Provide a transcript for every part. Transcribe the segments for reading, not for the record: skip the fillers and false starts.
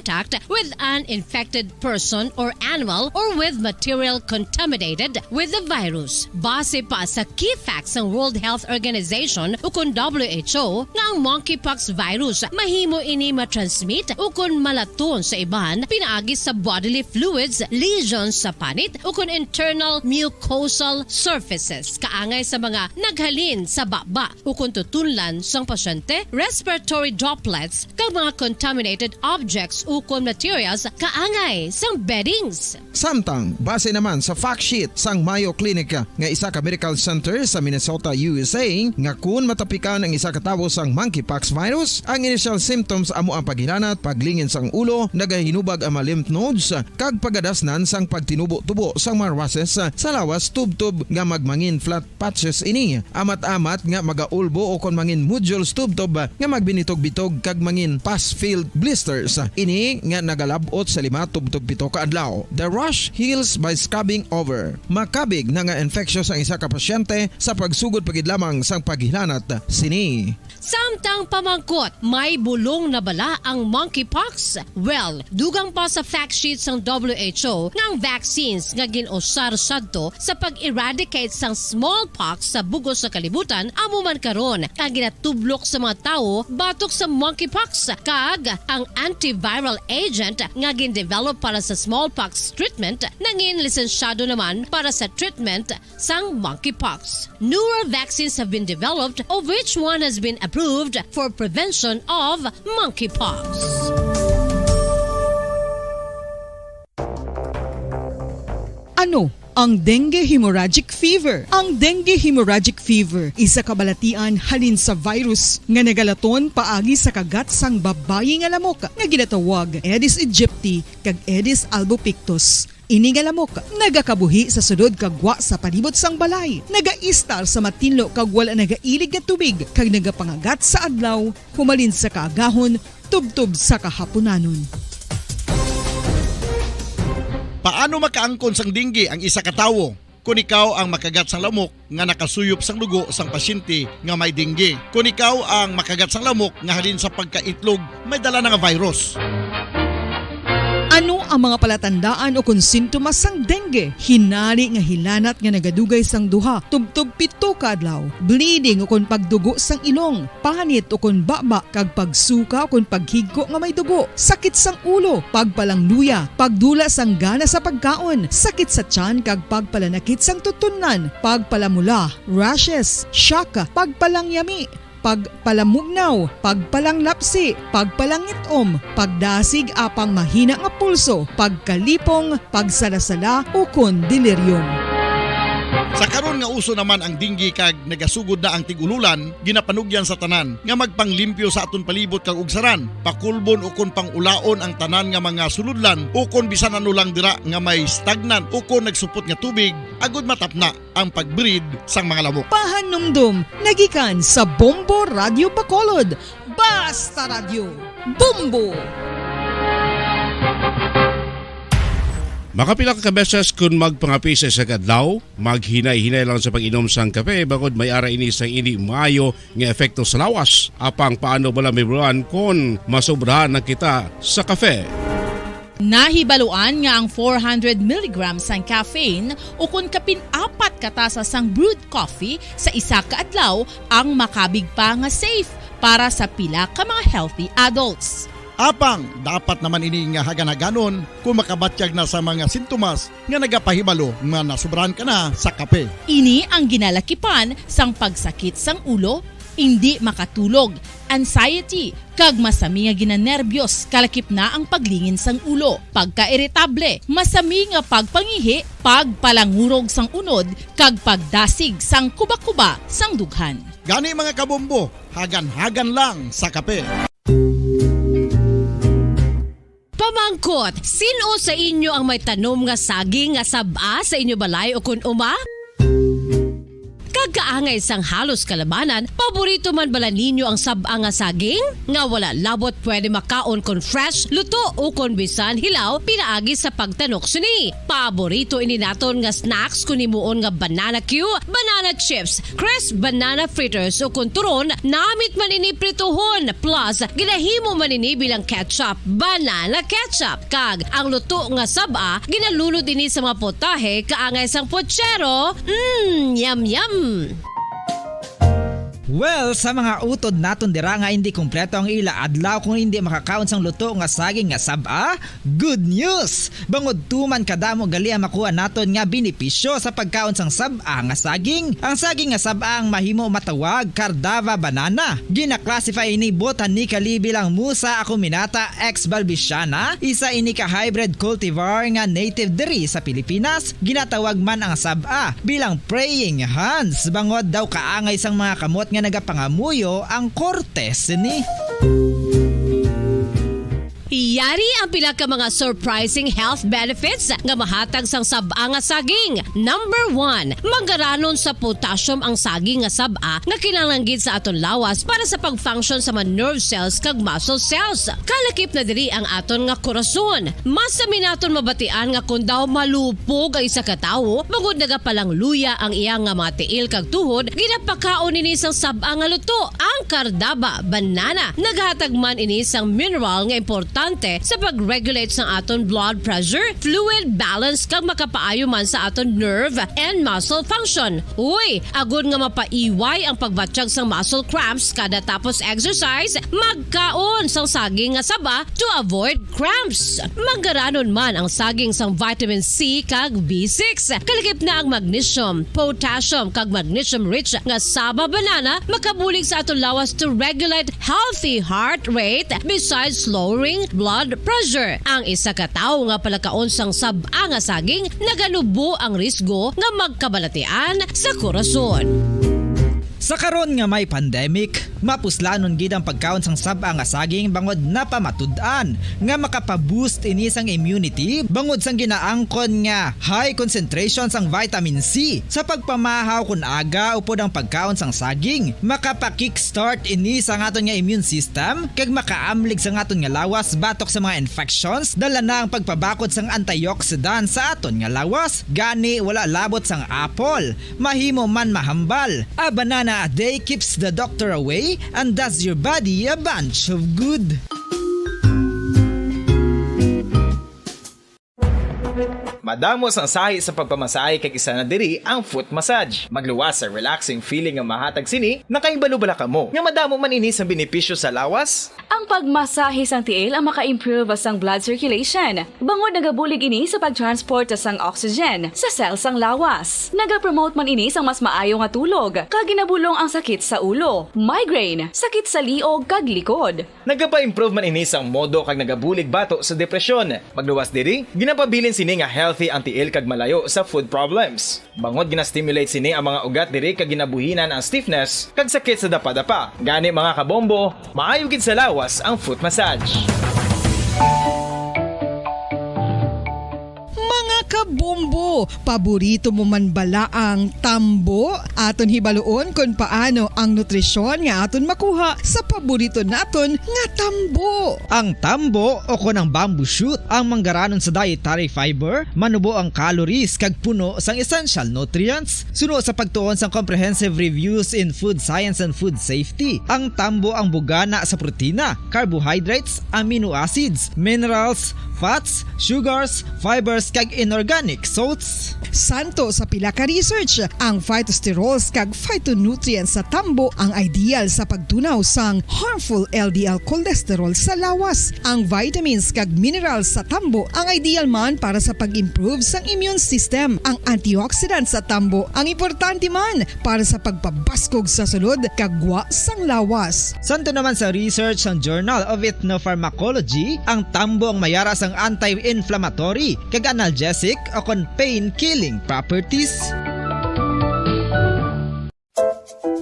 contact with an infected person or animal or with material contaminated with the virus. Base pa sa key facts ng World Health Organization o kung WHO nga ang monkeypox virus mahimo ini matransmit o kung malaton sa iban pinaagi sa bodily fluids, lesions sa panit o kung internal mucosal surfaces kaangay sa mga naghalin sa baba o kung tutunlan sang pasyente, respiratory droplets kag mga contaminated objects o kung materials kaangay sang beddings. Samtang, base naman sa fact sheet sang Mayo Clinic nga isa ka medical center sa Minnesota, USA, nga kung matapikan ang isa ka tawo sang monkeypox virus, ang initial symptoms amo ang paghilanat, paglingin sang ulo, nagahinubag ang mga lymph nodes, kag pagadasnan sang pagtinubo-tubo sang mga rashes sa lawas tub-tub nga magmangin flat patches ini. Amat-amat nga magaulbo o kon mangin nodules tub-tub nga magbinitog-bitog kag mangin pus-filled blisters. Ini nga nagalabot sa 5 tub-tub 7 ka adlaw. The rash heals by scabbing over. Makabig na nga infectious ang isa ka pasyente sa pagsugod pagid lamang sang paghilanat sini. Samtang pamangkot, may bulong na bala ang monkeypox? Well, dugang pa sa fact sheet sang WHO nga ang vaccines nga ginusar sadto sa pag-eradicate sang smallpox sa bugos sa kalibutan amo man karon kag ginatublok sa mga tawo batok sa monkeypox kag ang antiviral agent nga gin-develop para sa smallpox treatment nangin lisensyado naman para sa treatment sang monkeypox. Newer vaccines have been developed of which one has been approved for prevention of monkeypox. Ano ang dengue hemorrhagic fever? Ang dengue hemorrhagic fever isa kabalatian halin sa virus nga nagalaton paagi sa kagat sang babayi nga lamok nga ginatawag Aedes aegypti kag Aedes albopictus. Ini nga lamok nagakabuhi sa sudod kagwa sa palibot sang balay, nagaistar sa matinlo kag wala nagailig nga tubig kag nagapangagat sa adlaw humalin sa kaagahon tubtub sa kahaponanon. Paano makaangkon sang dengue ang isa ka tawo? Kung ikaw ang makagat sang lamok nga nakasuyop sang dugo sang pasyente nga may dengue. Kung ikaw ang makagat sang lamok nga halin sa pagkaitlog may dala nga virus. Ano ang mga palatandaan o kung sintomas sang dengue? Hinari nga hilanat nga nagadugay sang duha, tubtog 7 ka adlaw, bleeding o kung pagdugo sang ilong, panit o kung baba, kag pagsuka o kung paghigko nga may dugo, sakit sang ulo, pagpalangluya, pagdula sang gana sa pagkaon, sakit sa tiyan kag pagpalanakit sang tutunan, pagpalamula, rashes, syaka, pagpalangyami, pagpalamugnaw, pagpalanglapsi, pagpalangitom, pagdasig apang mahina nga pulso, pagkalipong, pagsalasala o kon delirium. Sa karon nga uso naman ang dengue kag nagasugod na ang tigululan, ginapanugyan sa tanan nga magpanglimpyo sa aton palibot kag ugsaran, pakulbon o kon pangulaon ang tanan nga mga suludlan o kon bisan ano lang dira nga may stagnan o kon nagsupot nga tubig, agud matapna ang pagbreed sang mga lamok. Pahanumdum, nagikan sa Bombo Radio Bacolod. Basta Radio, Bombo! Makapila ka beses kung magpangapisa sa kadlaw, maghinay-hinay lang sa pag-inom sang kape bagod may ara ini sang ini maayo nga epekto sa lawas. Apang paano bala may bulan kung masobrahan na kita sa kape? Nahibaluan nga ang 400 mg sang caffeine o kung kapin-4 katasa sang brewed coffee sa isa ka adlaw ang makabig pa nga safe para sa pila ka mga healthy adults. Apang, dapat naman ini nga haganaganon kung makabatyag na sa mga sintomas nga nagapahibalo nga nasubrahan ka na sa kape. Ini ang ginalakipan sang pagsakit sang ulo, hindi makatulog, anxiety, kag masami nga ginanerbiyos, kalakip na ang paglingin sang ulo, pagka-irritable, masami nga pagpangihi, pagpalangurog sang unod, kag pagdasig sang kuba-kuba sang dughan. Gani mga kabombo, hagan-hagan lang sa kape. Pamangkot, sino sa inyo ang may tanom nga saging nga saba sa inyo balay o kun uma? Kagkaangay sang halos kalabanan, paborito man bala ninyo ang sab-a nga saging? Nga wala labot pwede makaon kon fresh, luto o kon bisan hilaw pinaagi sa pagtanok sini. Paborito ini naton nga snacks kun himuon nga banana Q, banana chips, crisp banana fritters o kun turon, namit man ini prituhon plus ginahimo man ini bilang ketchup, banana ketchup. Kag ang luto nga sab-a ginalunod ini sa mga potahe kaangay sang pochero. Yum yum. Well, sa mga utod naton dira nga hindi kumpleto ang ila adlaw kung hindi makakaon sang luto nga saging nga sab-a, good news! Bangod tuman kadamo gali ang makuha naton nga benepisyo sa pagkaon sang sab-a nga saging. Ang saging nga sab-a ang mahimo matawag Cardava banana. Gina-classify ini botanically bilang Musa acuminata ex balbisiana, isa ini ka hybrid cultivar nga native diri sa Pilipinas. Ginatawag man ang sab-a bilang praying hands. Bangod daw kaangay sang mga kamot nga nagapangamuyo ang kortes ni. Yari ang pila ka mga surprising health benefits nga mahatag sang sab-a nga saging. Number 1, manggaranon sa potassium ang saging nga sab-a nga kinahanglan sa aton lawas para sa pag-function sa mga nerve cells kag muscle cells. Kalakip na diri ang aton nga korason. Mas sa minaton mabatian nga kun daw malupog ang isa ka tawo, bangod nagapalang luya ang iyang nga mga tiil kag tuhod, ginapakaon ini sang sab-a nga luto, ang Cardava banana. Naghatag man ini sang mineral nga importante sa pag-regulate sa aton blood pressure, fluid balance kag makapaayo man sa aton nerve and muscle function. Uy, agud nga mapaiway ang pagbatsyag sang muscle cramps kada tapos exercise, magkaon sang saging nga saba to avoid cramps. Manggaranon man ang saging sang vitamin C kag B6. Kalakip na ang magnesium, potassium kag magnesium rich nga saba banana makabulig sa aton lawas to regulate healthy heart rate besides lowering blood pressure. Ang isa ka tawo nga palakaon sang sab-a nga saging nagalubo ang risgo nga magkabalatian sa korason. Sa karon nga may pandemic, mapuslanon gid ang pagkaon sang sab-a nga saging bangod napamatud-an nga makapaboost ini sang immunity bangod sang ginaangkon nga high concentration sang vitamin C. Sa pagpamahaw kun aga upod ang pagkaon sang saging, makapa-kickstart ini sa aton nga immune system kag makaamlig sa aton nga lawas batok sa mga infections, dala na ang pagpabakod sang antioxidant sa aton nga lawas. Gani wala labot sang apple, mahimo man mahambal. A banana a day keeps the doctor away and does your body a bunch of good. Madamos ang sahi sa pagpamasahe kay isa na diri ang foot massage. Magluwas sa relaxing feeling nga mahatag sini, nakaibalo-bala ka mo. Nga madamo man ini sa benepisyo sa lawas. Ang pagmasahe sang tiil ang maka-improve sang blood circulation. Bangod nagabulig ini sa pag-transport sang oxygen sa cells sang lawas. Nagapromote man ini sang mas maayo nga tulog, kag ginabulong ang sakit sa ulo, migraine, sakit sa liog kag likod. Nagapa-improve man ini sang modo kag nagabulig bato sa depresyon. Magluwas diri, ginapabilin sini nga healthy ang tiil kag malayo sa food problems. Bangod gina-stimulate sini ang mga ugat diri kag ginabuhinan ang stiffness kag sakit sa dapa-dapa. Gani mga kabombo, maayo gid sa lawas ang foot massage. Kabombo, paborito mo man bala ang tambo? Aton hibaluon kung paano ang nutrisyon nga aton makuha sa paborito naton nga tambo. Ang tambo o kon ang bamboo shoot ang manggaranon sa dietary fiber, manubo ang calories kag puno sang essential nutrients. Suno sa pagtuon sang comprehensive reviews in food science and food safety, ang tambo ang bugana sa protina, carbohydrates, amino acids, minerals, fats, sugars, fibers kag inorganic salts. Santo sa pila ka research, ang phytosterols kag phytonutrients sa tambo ang ideal sa pagtunaw sang harmful LDL cholesterol sa lawas. Ang vitamins kag minerals sa tambo ang ideal man para sa pag-improve sang immune system. Ang antioxidants sa tambo ang importante man para sa pagpabaskog sa sulod kag wa sang lawas. Santo naman sa research ng Journal of Ethnopharmacology, ang tambo ang mayara sang anti-inflammatory kag analgesic o kon pain-killing properties.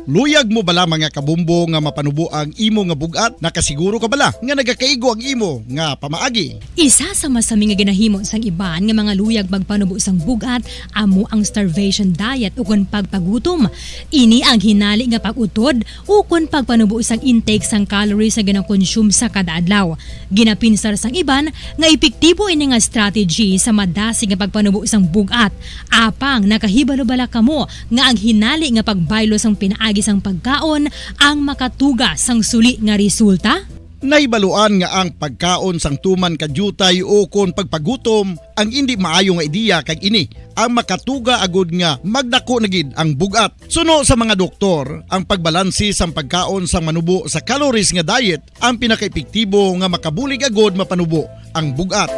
Luyag mo bala mga kabumbo nga mapanubo ang imo nga bugat? Nakasiguro ka bala nga nagakaigo ang imo nga pamaagi? Isa sa masami nga ginahimo sang iban nga mga luyag magpanubo sang bugat amo ang starvation diet ukon pagpagutom. Ini ang hinali nga pag-utod ukon pagpanubo sang intake sang calories sa gina-consume sa kada adlaw. Ginapinsar sang iban nga epektibo ini nga strategy sa madasig nga pagpanubo sang bugat. Apang nakahibalo bala kamo nga ang hinali nga pagbaylo sang pinaagi sang pagkaon ang makatuga sang suli nga resulta? Naibaluan nga ang pagkaon sang tuman kadyutay o kon pagpagutom ang hindi maayo nga ideya kag ini ang makatuga agud nga magdako na gid ang bugat. Suno sa mga doktor, ang pagbalansi sang pagkaon sang manubo sa calories nga diet ang pinakaepektibo nga makabulig agud mapanubo ang bugat.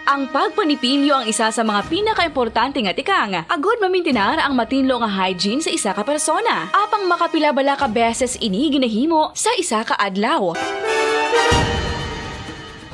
Ang pagpanipilyo ang isa sa mga pinaka-importante nga tikang. Agod mamintinar ang matinlo nga hygiene sa isa ka persona. Apang makapila bala ka beses ini ginahimo sa isa ka adlaw.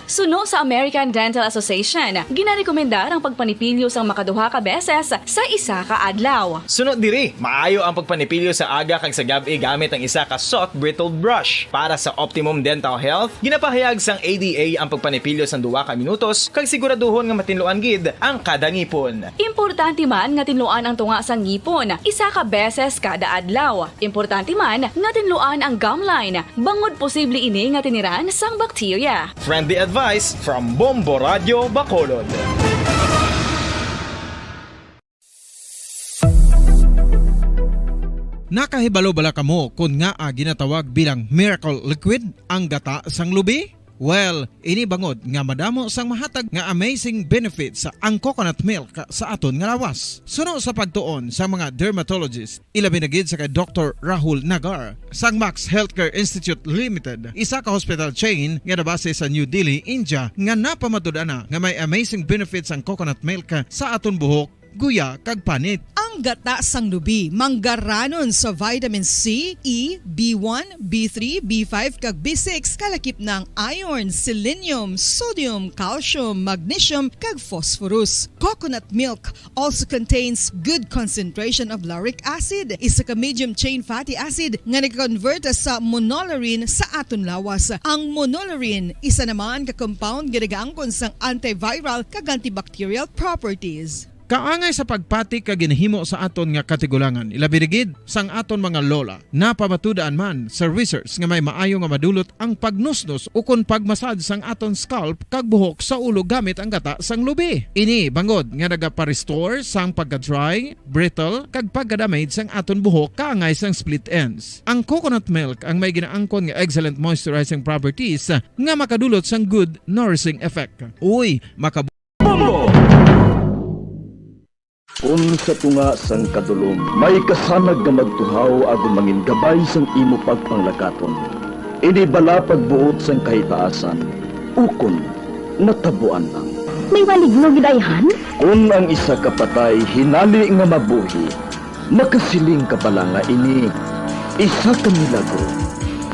Suno sa American Dental Association, ginarekomendar ang pagpanipilyo sang makaduha ka beses sa isa ka adlaw. Sunod diri, maayo ang pagpanipilyo sa aga kag sa gabi gamit ang isa ka soft brittled brush. Para sa optimum dental health, ginapahayag sang ADA ang pagpanipilyo sang 2 ka minutos kag siguraduhon nga matinluan gid ang kada ngipon. Importante man nga tinluan ang tunga sang ngipon, isa ka beses kada adlaw. Importante man nga tinluan ang gum line, bangod posible ini nga tiniran sang bakterya. Friendly advice from Bombo Radio Bacolod. Nakahibalo bala kamo kung nga ginatawag bilang miracle liquid ang gata sang lubi? Well, ini bangod nga madamo sang mahatag nga amazing benefits sa ang coconut milk sa aton nga lawas. Suno sa pagtuon sa mga dermatologist, ilabi na gid sa kay Dr. Rahul Nagar sang Max Healthcare Institute Limited, isa ka hospital chain nga nabase sa New Delhi, India, nga napamatud-ana nga may amazing benefits ang coconut milk sa aton buhok, guya kag panit. Ang gata sang lubi manggaranon sa vitamin C, E, B1, B3, B5 kag B6 kalakip ng iron, selenium, sodium, calcium, magnesium kag phosphorus. Coconut milk also contains good concentration of lauric acid, isa ka medium chain fatty acid nga nag-convert sa monolarin sa aton lawas. Ang monolarin isa naman ka compound nga nagaangkon sang antiviral kag antibacterial properties. Kaangay sa pagpati ka ginahimo sa aton nga katigulangan, ilabirigid sang aton mga lola. Napamatudaan man sa research nga may maayo nga madulot ang pagnusnos o kon pagmasad sang aton scalp kag buhok sa ulo gamit ang gata sang lubi. Ini bangod nga nagapa-restore sang pagka-dry, brittle kag pagka-damage sang aton buhok kaangay sang split ends. Ang coconut milk ang may ginaangkon nga excellent moisturizing properties nga makadulot sang good nourishing effect. Uy, Kung sa tunga sang kadulom, may kasanag nga magtuhaw agong mangin gabay sang imo pagpanglakaton. Ini bala pagbuot sang kahitaasan, ukon natabuan lang. May maligno gidayhan? Kung ang isa ka patay hinali nga mabuhi, makasiling ka bala nga ini isa ka milagro.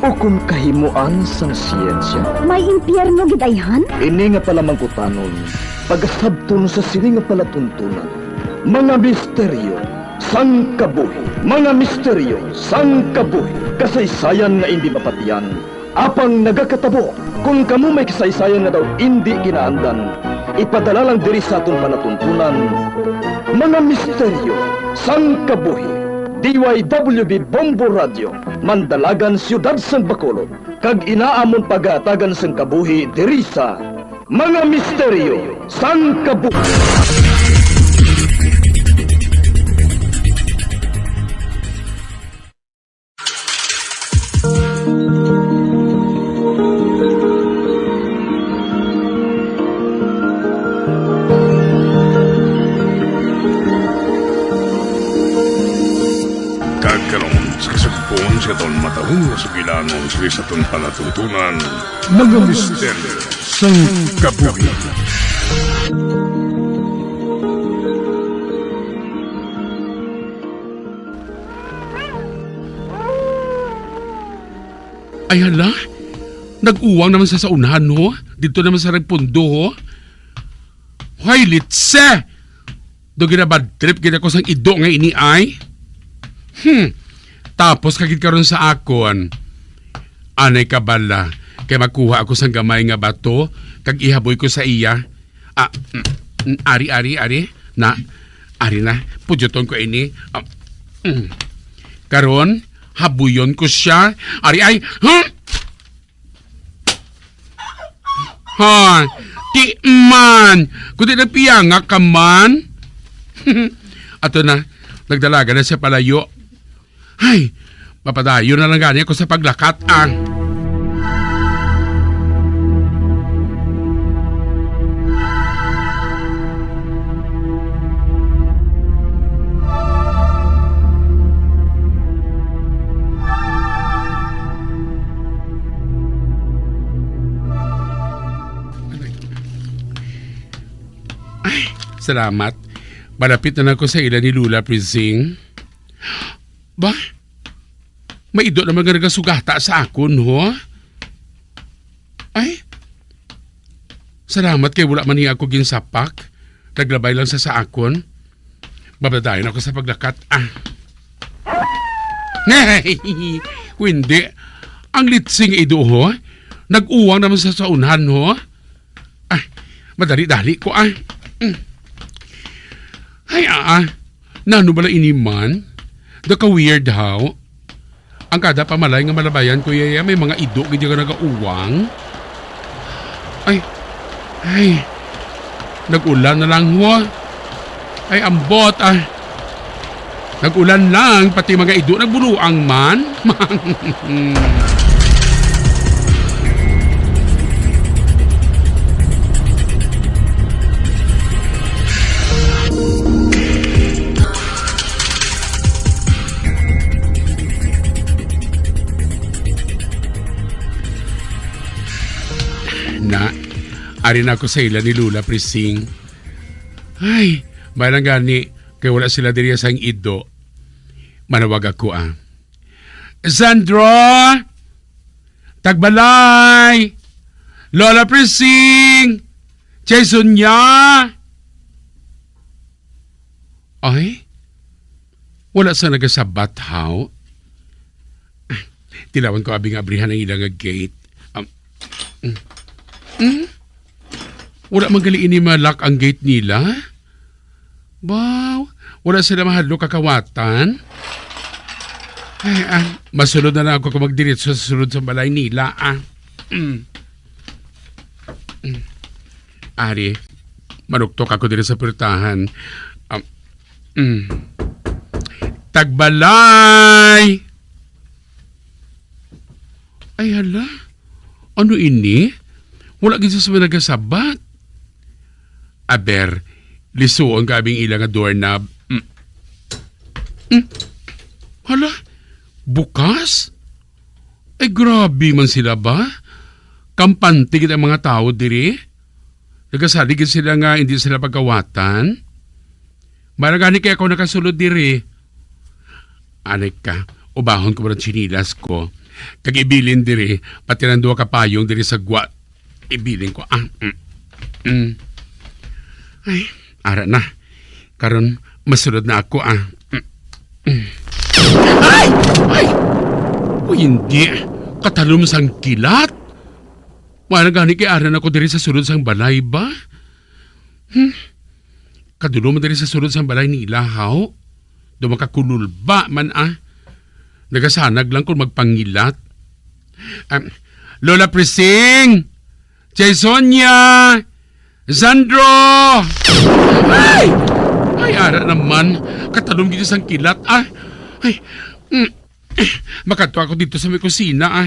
Ukon kahimuan sang siyensya. May impyerno gidayhan? Ini nga pala mangkutanon, pagasabton sa siling nga palatuntunan. Mga misteryo sang kabuhi. Mga misteryo sang kabuhi. Kasaysayan nga hindi mapatiyan. Apang nagakatabo. Kung kamo may kasaysayan nga daw hindi ginaandan, ipadala lang diri sa atong palatuntunan. Mga misteryo sang kabuhi. DYWB Bombo Radio, Mandalagan, Siyudad sang Bacolod. Kag inaamon pagatagan sang kabuhi diri sa Mga Misteryo sang Kabuhi. Sa taon matahong sa gilanon sa taon palatuntunan, mga misteryo sang kabuhi. Ay hala, nag-uwang naman sa saunahan ho, dito naman sa nagpundo ho. Hoy, litse! Do ginabad trip gid ako sang ido nga ini ay. Tapos kagid karon sa akon. Anay kabala kay makuha ako sang gamay nga bato kag ihaboy ko sa iya. Ari na. Ari na, pudyoton ko ini. Karon, habuyon ko siya. Ari ay, ha? Di man! Kundi nagpiyanga ka man. Ato na, nagdalaga na siya palayo. Ay, papadayo na lang gani ako sa paglakat Salamat. Malapit na ako sa ilan ni Lula Prising. Ba? May ido naman nga nagasugata sa akon, ho? Ay? Salamat kay wala man niya ako ginsapak. Naglabay lang sa akon. Babadayan ako sa paglakat. Nay! Hindi. Ang litsing ido, ho? Nag-uwang naman sa saunahan, ho? Madali-dali ko, Ay, nano bala iniman? Daka weird how? Ang kada pamalay nga malabayan ko yaya may mga ido gid nga nagauwang. Ay. Nag-ulan na lang ho. Ay ambot Nag-ulan lang pati mga ido nagbuluang man. Ari na ako sa ila ni Lula Prising. Ay, balang gani, kaya wala sila diriya sang ido. Manawag ako Sandro! Tagbalay! Lola Prising! Jason niya! Ay? Wala sa nagasabat, how? Tilawan ko abing abrihan ang ilang gate. Wala magali ini malak ang gate nila? Wow, wala sila mahadlo kakawatan? Ay, masunod na lang ako kung magdiritso sa sunod sa balay nila, Ari, manuktok ako din sa purtahan. Tagbalay! Ay, hala. Ano ini? Wala gisa sa nagasabat. Aber, lisuon ka abing ilang doorknob. Hala, bukas? Ay, grabe man sila ba? Kampante kita ang mga tao diri? Nagasaligid sila nga hindi sila pagkawatan? Maragani kaya ako nakasulod diri. Anek ka, ubahon ko ba ng chinilas ko? Kag-ibilin diri, pati ng duwa kapayong diri sa gwa. Ibilin ko, Ay, ara na. Karon masunod na ako, Ay! Ay! O hindi. Katalom sang kilat. Wala gani kay aran ako diri sa sulod sang balay ba? Kadulo mo diri sa sulod sang balay ni Ilahaw. Dumakakulul ba man Nagasanag lang kung magpangilat. Lola Prising! Jasonia! Sandro! Ay! Ay, ara naman. Katalong gito sang kilat. Ay! Makadto ako dito sa may kusina.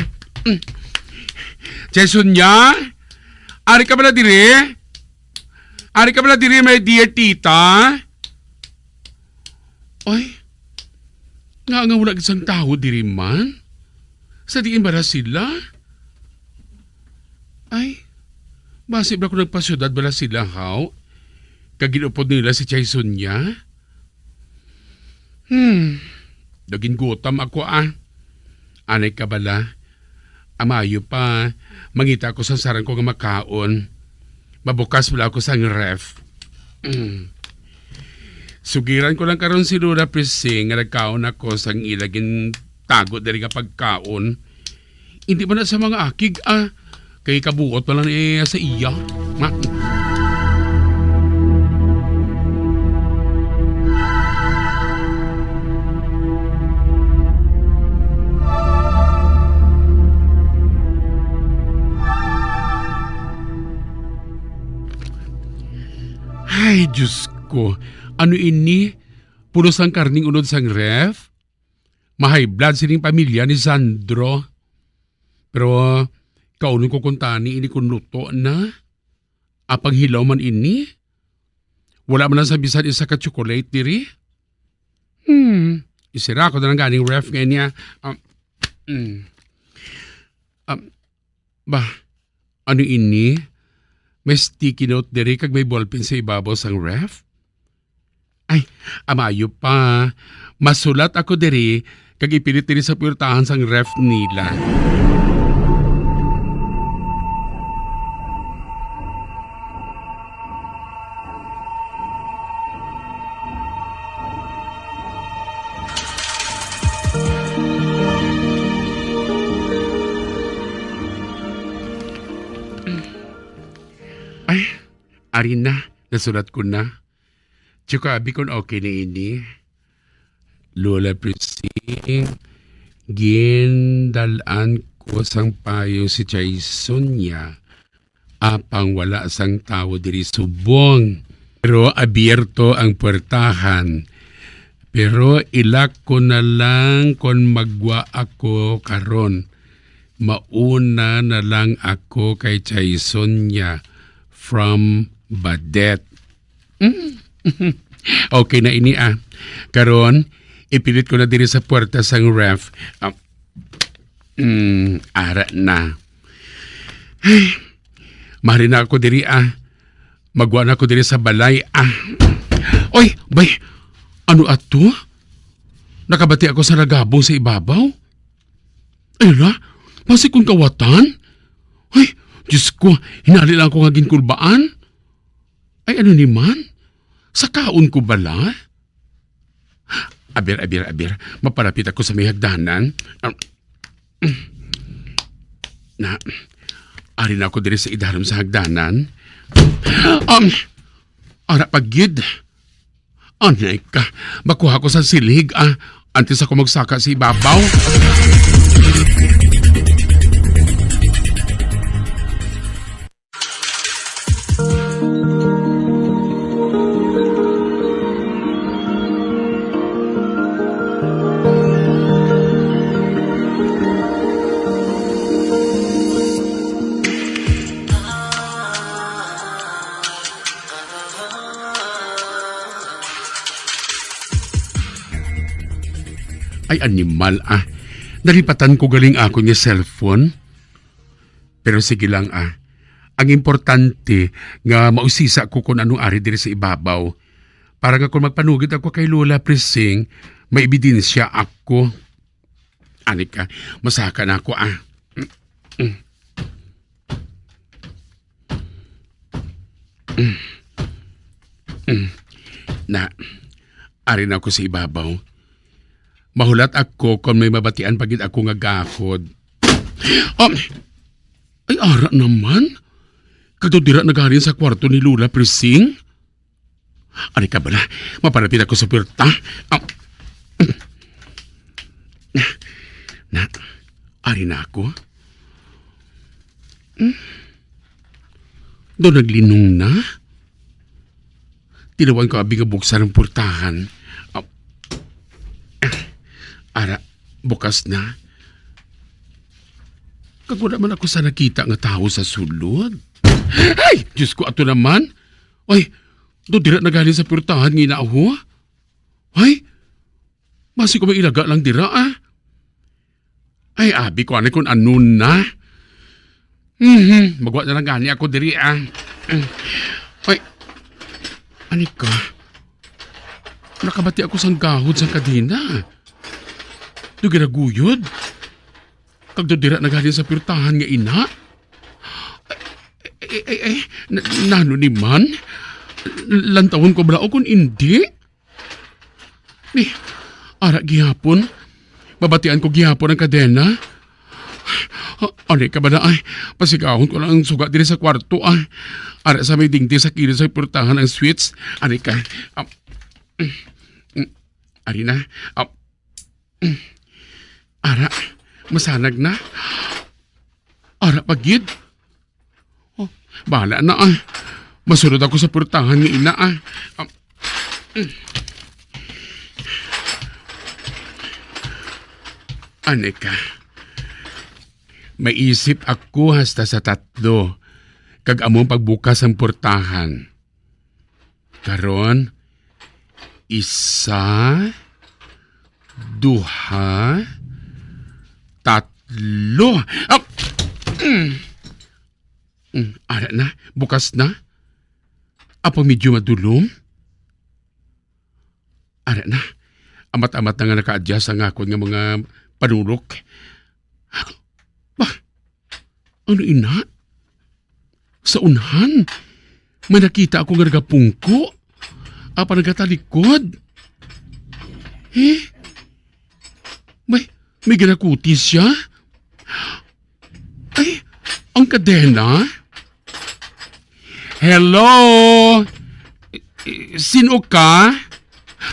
Jasonia? Ari ka pala diri? Ari ka pala diri, my dear tita? Ay! Nga wala isang tao diri man? Sa diin ba na sila? Ay! Basib na ko nagpasyudad bala sila, how? Kaginupod nila si Jason niya? Daging gutom ako, Anay ka bala? Amayo pa, mangita ko sa sarang ko nga makaon. Mabukas wala ako sa ref. Sugiran ko lang karon si Lola Prising nga nagkaon ako sang ilagin tago diri nga pagkaon. Hindi ba na sa mga akig kay kabuot pa lang sa iya. Ay, Diyos ko. Ano ini? Pulos ang karning unod sang ref? Mahay blood sining pamilya ni Sandro. Pero, kaunin ko kuntani ini kung luto na. Apang hilaw man ini? Wala man lang sa bisan isa ka chocolate diri? Isira ko na lang ganing ref ngayon niya. Ano ini? May sticky note diri kag may ballpen sa ibabaw sang ref? Ay, amayo pa. Masulat ako diri kag ipilit diri sa puwertahan sang ref nila. Ay, ari na. Nasulat ko na. Tsaka abi kung okay na ini. Lola Prising, gindalan ko sang payo si Jason niya. Apang wala sang tao diri subong. Pero abierto ang puertahan. Pero ilak ko na lang kung magwa ako karon. Mauna na lang ako kay Jason niya. From Badet. Okay na ini Karon, ipilit ko na diri sa puerta sang ref. Ara na. Ay, mahari na ako diri Magwa na ako diri sa balay Oy, bay, ano ato? Nakabati ako sa nagabong sa ibabaw? Ay la, masikong kawatan? Ay, Diyos ko, hinali lang ko nga ginkulbaan. Ay ano ni man? Sa kaon ko bala? Aber. Mapalapit ako sa may hagdanan. Ari na ako diri sa idaram sa hagdanan. Ara pagid. Anay ka, makuha ko sa silig antes ako magsaka sa ibabaw. Ay animal Nalipatan ko galing ako niya cellphone. Pero sige lang Ang importante nga mausisa ko kung anong ari diri sa ibabaw. Para nga kung magpanugid ako kay Lola Prising, may ebidensya ako. Anika, masaka na ako Ari na ako sa ibabaw. Mahulat ako kung may mabatian pagid ako nga gahod. Ay ara naman. Kadudira nagarin sa kwarto ni Lola Prising. Ani ka bala, mapalapit ako sa puwerta. Ari na ako. Doon naglinong na. Tinawan ko abing buksan ng puwertahan. Ara, bukas na. Kaguna man ako sa nakita nga tao sa sulod. Ay! Diyos ko, ato naman. Ay, doon dira nagaling sa purtahan ngina ako. Ay, basi ko may ilaga lang dira Ay, abi ko kung ano na. Magwa na lang gani ako diri Ay, anika. Nakabati ako sang gahod sang kadina. Do ginaguyod. Kagdodira nagaling sa pirtahan nga ina. Nano ni man? Lantawon ko bala o kung hindi? Ara gihapon. Babatian ko gihapon ang kadena. Ano ka ba na ay? Pasigahon ko lang ang sugat din sa kwarto ay. Ara sa may dingti sa kilid sa purtahan ng switch. Ano ka? Ari na. Ara, masanag na. Ara pagid. Oh, bahala na ay. Masunod ako sa purtahan ni ina ay. Ano ka? Maisip ako hasta sa 3 kag among pagbukas ang portahan. Karon, 1, 2, 3. Ara na, bukas na. Apa medyo madulom? Ara na, amat-amat na nga naka-adjust ang akon nga mga panulok. Ano ina? Sa unhan, may nakita ako nga nagapungko. Apa nagatalikod? May ginakutis siya? Ay, ang kadena? Hello? Sino ka?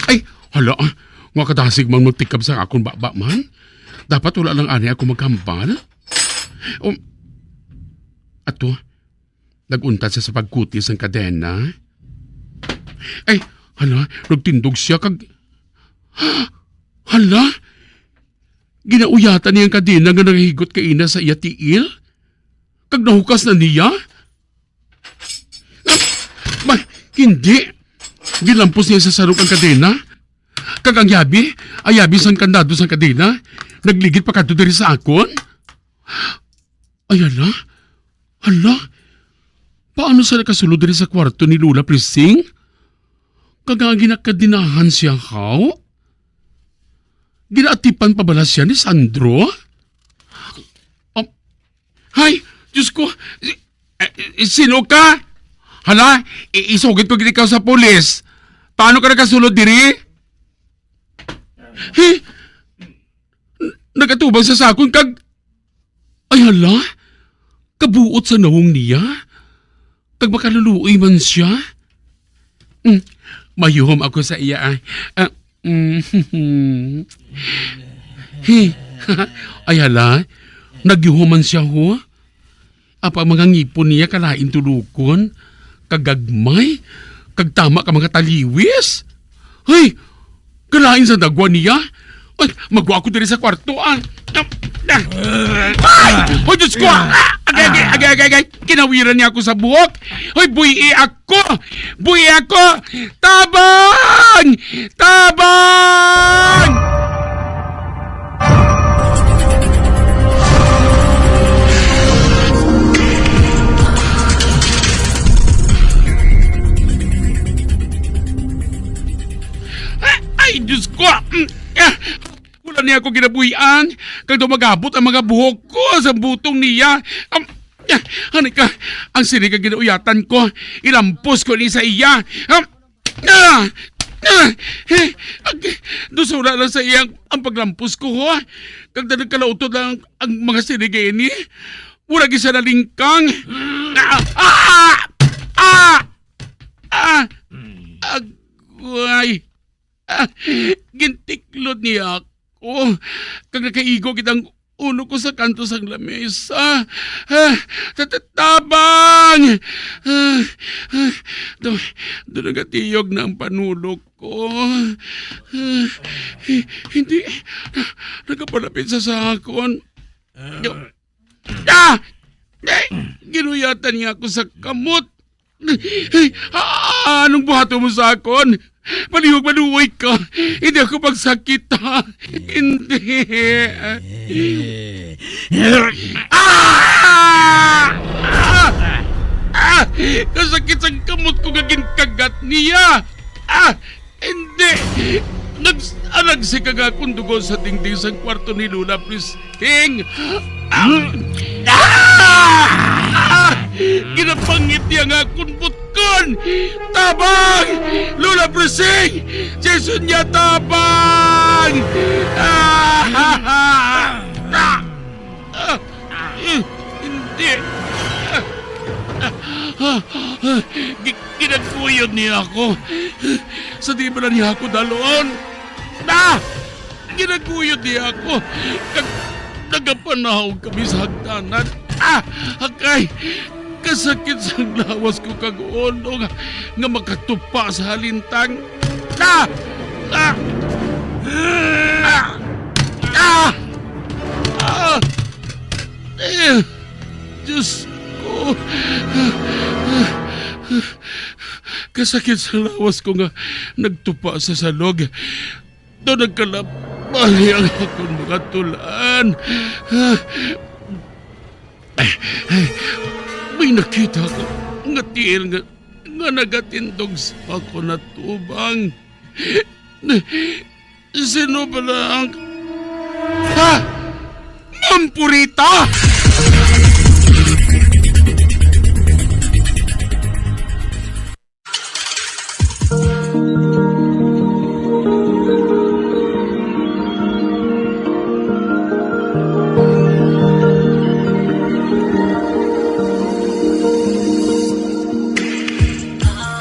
Ay, hala, nga kadasig man magtikab sa akong baba man. Dapat wala lang ani ako magkambal. Ato, naguntat siya sa pagkutis ng kadena. Ay, hala, nagtindog siya kag... Hala, ginauyatan niyang kadena nga nanghigot ka ina sa iya tiil? Kag nahukas na niya? Hindi. Gilampos niya sa sarok ang kadena. Kag ang yabi sang kandado sang kadena. Nagligid pa kadto diri sa akon. Ay, hala, paano sa nakasulod diri sa kwarto ni Lula Prising? Kag ang ginakadinahan siya how? Ginaatipan pa bala siya ni Sandro? Hay, Diyos ko, sino ka? Hala, isugit ko ikaw sa polis. Paano ka nakasulod diri? Nagatubang sa sakon kag... Ay hala, kabuot sa nawong niya. Kag makaluluoy man siya. Mayuhom ako sa iya. Ay hala, nagyuhuman siya ho. Apa mga ngipon niya kalain tulukon. Kagagmay, kagtama ka mga taliwis. Ay, kalain sa dagwa niya. Ay, magwa ko diri sa kwarto. Ay, oh Diyos ko! Agay, kinawiran niya ako sa buhok. Ay, buhi ako! Tabang! Ay, Diyos ko! Wala niya ako ginabuhian. Kag magabot ang mga buhok ko sa butong niya. Hani ka, ang sinig ang ginauyatan ko. Ilampos ko ni sa iya. Dusura lang sa iya ang paglampos ko. Kag nagkalautod lang ang mga sinig ini. Wala gisa na lingkang. Agway. Gintiklod niya ako. Kag nakaigo kitang ulo ko sa kanto sang lamesa. Tatabang! Doon nagatiyog na ang panulog ko. Hindi. Nagapalapit sa sakon. Ginuyatan niya ako sa kamot. Anong buhato mo sa akon? Palihog maluoy ka. Hindi ako magsakit ha. Hindi. Kasakit sa kamot ko gagin kagat niya. Hindi. Nagsikag akong dugo sa dingding sa kwarto ni Lula Pristing. Ginapangit niya nga akong butkod. dalon! Tabang! Lula Presing! Jason niya tabang! Hindi. Ginagkuyod niya ako. Sa di ba na niya ako dalon? Ginagkuyod niya ako. Nagapanahog kami sa hagdanan. Akay! Kasakit sa lawas ko kag-uno nga makatupa sa halintang. Diyos ko. Kasakit sa lawas ko nga nagtupa sa salog. Doon nagkalabali ang akong mga tulaan. May nakita ko nga tiil nga nagatindog sa ako na tubang. Sino pala ang... Mampurita!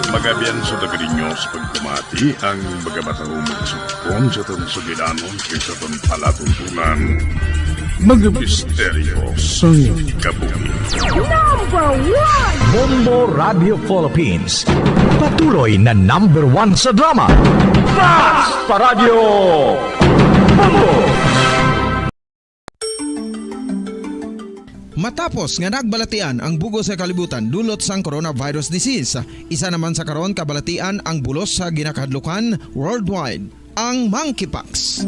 Magabian sa dagarinyo sa pagkamati ang magabatang magsupon sa itong sugilanon kaysa itong palatuntunan. Mga misteryo sa kabuhi. Number 1! Bombo Radio Philippines. Patuloy na number 1 sa drama. Fast Paradio Bombo! Matapos nga nagbalatian ang bugo sa kalibutan dulot sang coronavirus disease, isa naman sa karon kabalatian ang bulos sa ginakahadlukan worldwide, ang monkeypox.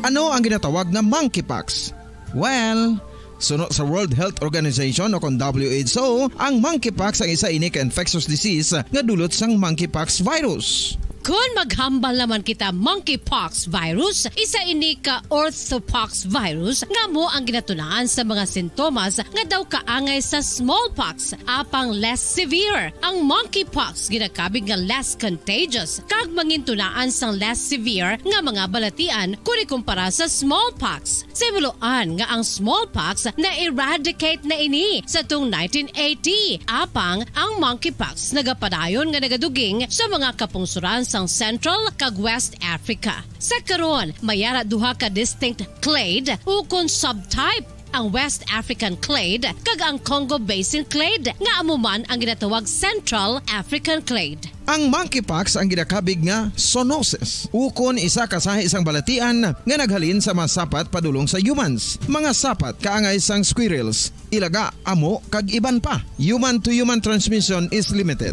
Ano ang ginatawag na monkeypox? Well, suno sa World Health Organization o kung WHO, ang monkeypox ang isa ini ka infectious disease nga dulot sang monkeypox virus. Kung maghambal naman kita monkeypox virus, isa ini ka orthopox virus nga mo ang ginatunaan sa mga sintomas nga daw kaangay sa smallpox, apang less severe. Ang monkeypox ginakabig nga less contagious kag mangintunaan sang less severe nga mga balatian kung ikumpara sa smallpox. Simuloan nga ang smallpox na eradicate na ini sa tung 1980, apang ang monkeypox nagapadayon nga nagaduging sa mga kapungsuran sang Central kag West Africa. Sa karon, mayara duha ka distinct clade ukon subtype, ang West African clade kag ang Congo Basin clade nga amuman ang ginatawag Central African clade. Ang monkeypox ang ginakabig nga zoonosis. Ukon isa ka sa isang balatian nga naghalin sa mga sapat padulong sa humans. Mga sapat kaangay sang squirrels, ilaga, amo kag iban pa. Human to human transmission is limited.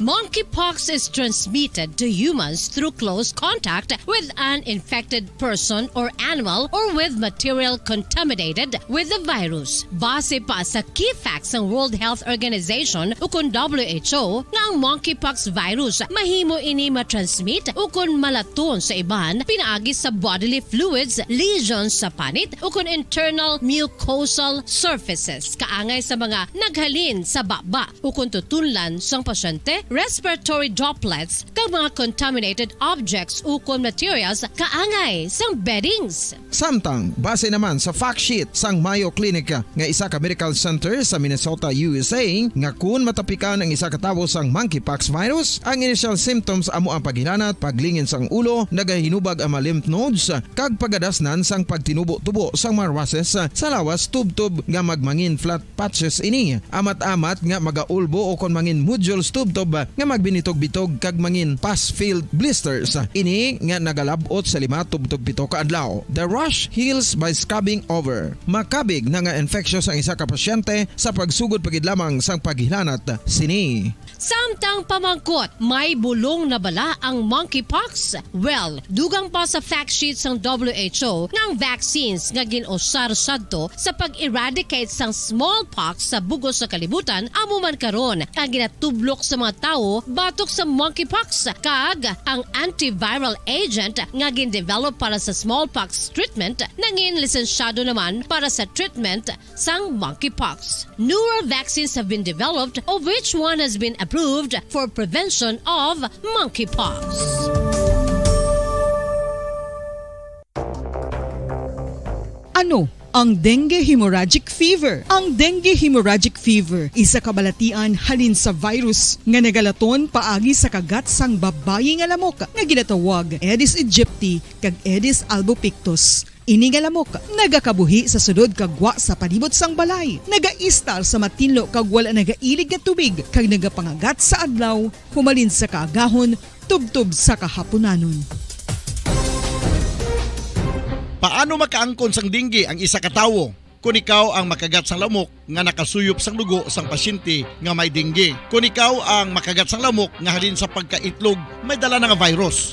Monkeypox is transmitted to humans through close contact with an infected person or animal or with material contaminated with the virus. Base pa sa key facts ng World Health Organization ukon WHO nga ang monkeypox virus mahimo ini matransmit ukon malaton sa iban pinaagi sa bodily fluids, lesions sa panit ukon internal mucosal surfaces kaangay sa mga naghalin sa baba ukon tutunlan sang pasyente, respiratory droplets kag mga contaminated objects ukon materials kaangay sang beddings. Samtang, base naman sa fact sheet sang Mayo Clinic nga isa ka medical center sa Minnesota, USA, nga kun matapikan ang isa ka tawo sang monkeypox virus, ang initial symptoms amo ang paghilanat, paglingin sang ulo, nagahinubag ang mga lymph nodes, kag pagadasnan sang pagtinubo-tubo sang mga rashes sa lawas tubtob nga magmangin flat patches ini. Amat-amat nga magaulbo o kon mangin nodules tubtob nga magbinitog-bitog kag mangin pus-filled blisters. Ini nga nagalabot sa 5-7 ka adlaw. The rash heals by scabbing over. Makabig na nga infectious ang isa ka pasyente sa pagsugod pagid lamang sang paghilanat sini. Samtang pamangkot, may bulong na bala ang monkeypox? Well, dugang pa sa fact sheet sang WHO nga ang vaccines nga ginusar sadto sa pag-eradicate sang smallpox sa bugos sa kalibutan amo man karon ang ginatublok sa mga tawo batok sa monkeypox kag ang antiviral agent nga gin-develop para sa smallpox treatment nangin lisensyado naman para sa treatment sang monkeypox. Newer vaccines have been developed of which one has been approved for prevention of monkeypox. Ano ang dengue hemorrhagic fever? Ang dengue hemorrhagic fever isa kabalatian halin sa virus nga nagalaton paagi sa kagat sang babayi nga lamok nga ginatawag Aedes aegypti kag Aedes albopictus. Ini nga lamok nagakabuhi sa sudod kagwa sa palibot sang balay, nagaistar sa matinlo kag wala nagailig nga tubig kag nagapangagat sa adlaw humalin sa kaagahon tubtob sa kahaponanon. Paano makaangkon sang dengue ang isa ka tawo? Kung ikaw ang makagat sang lamok nga nakasuyop sang dugo sang pasyente nga may dengue. Kung ikaw ang makagat sang lamok nga halin sa pagkaitlog may dala nga virus.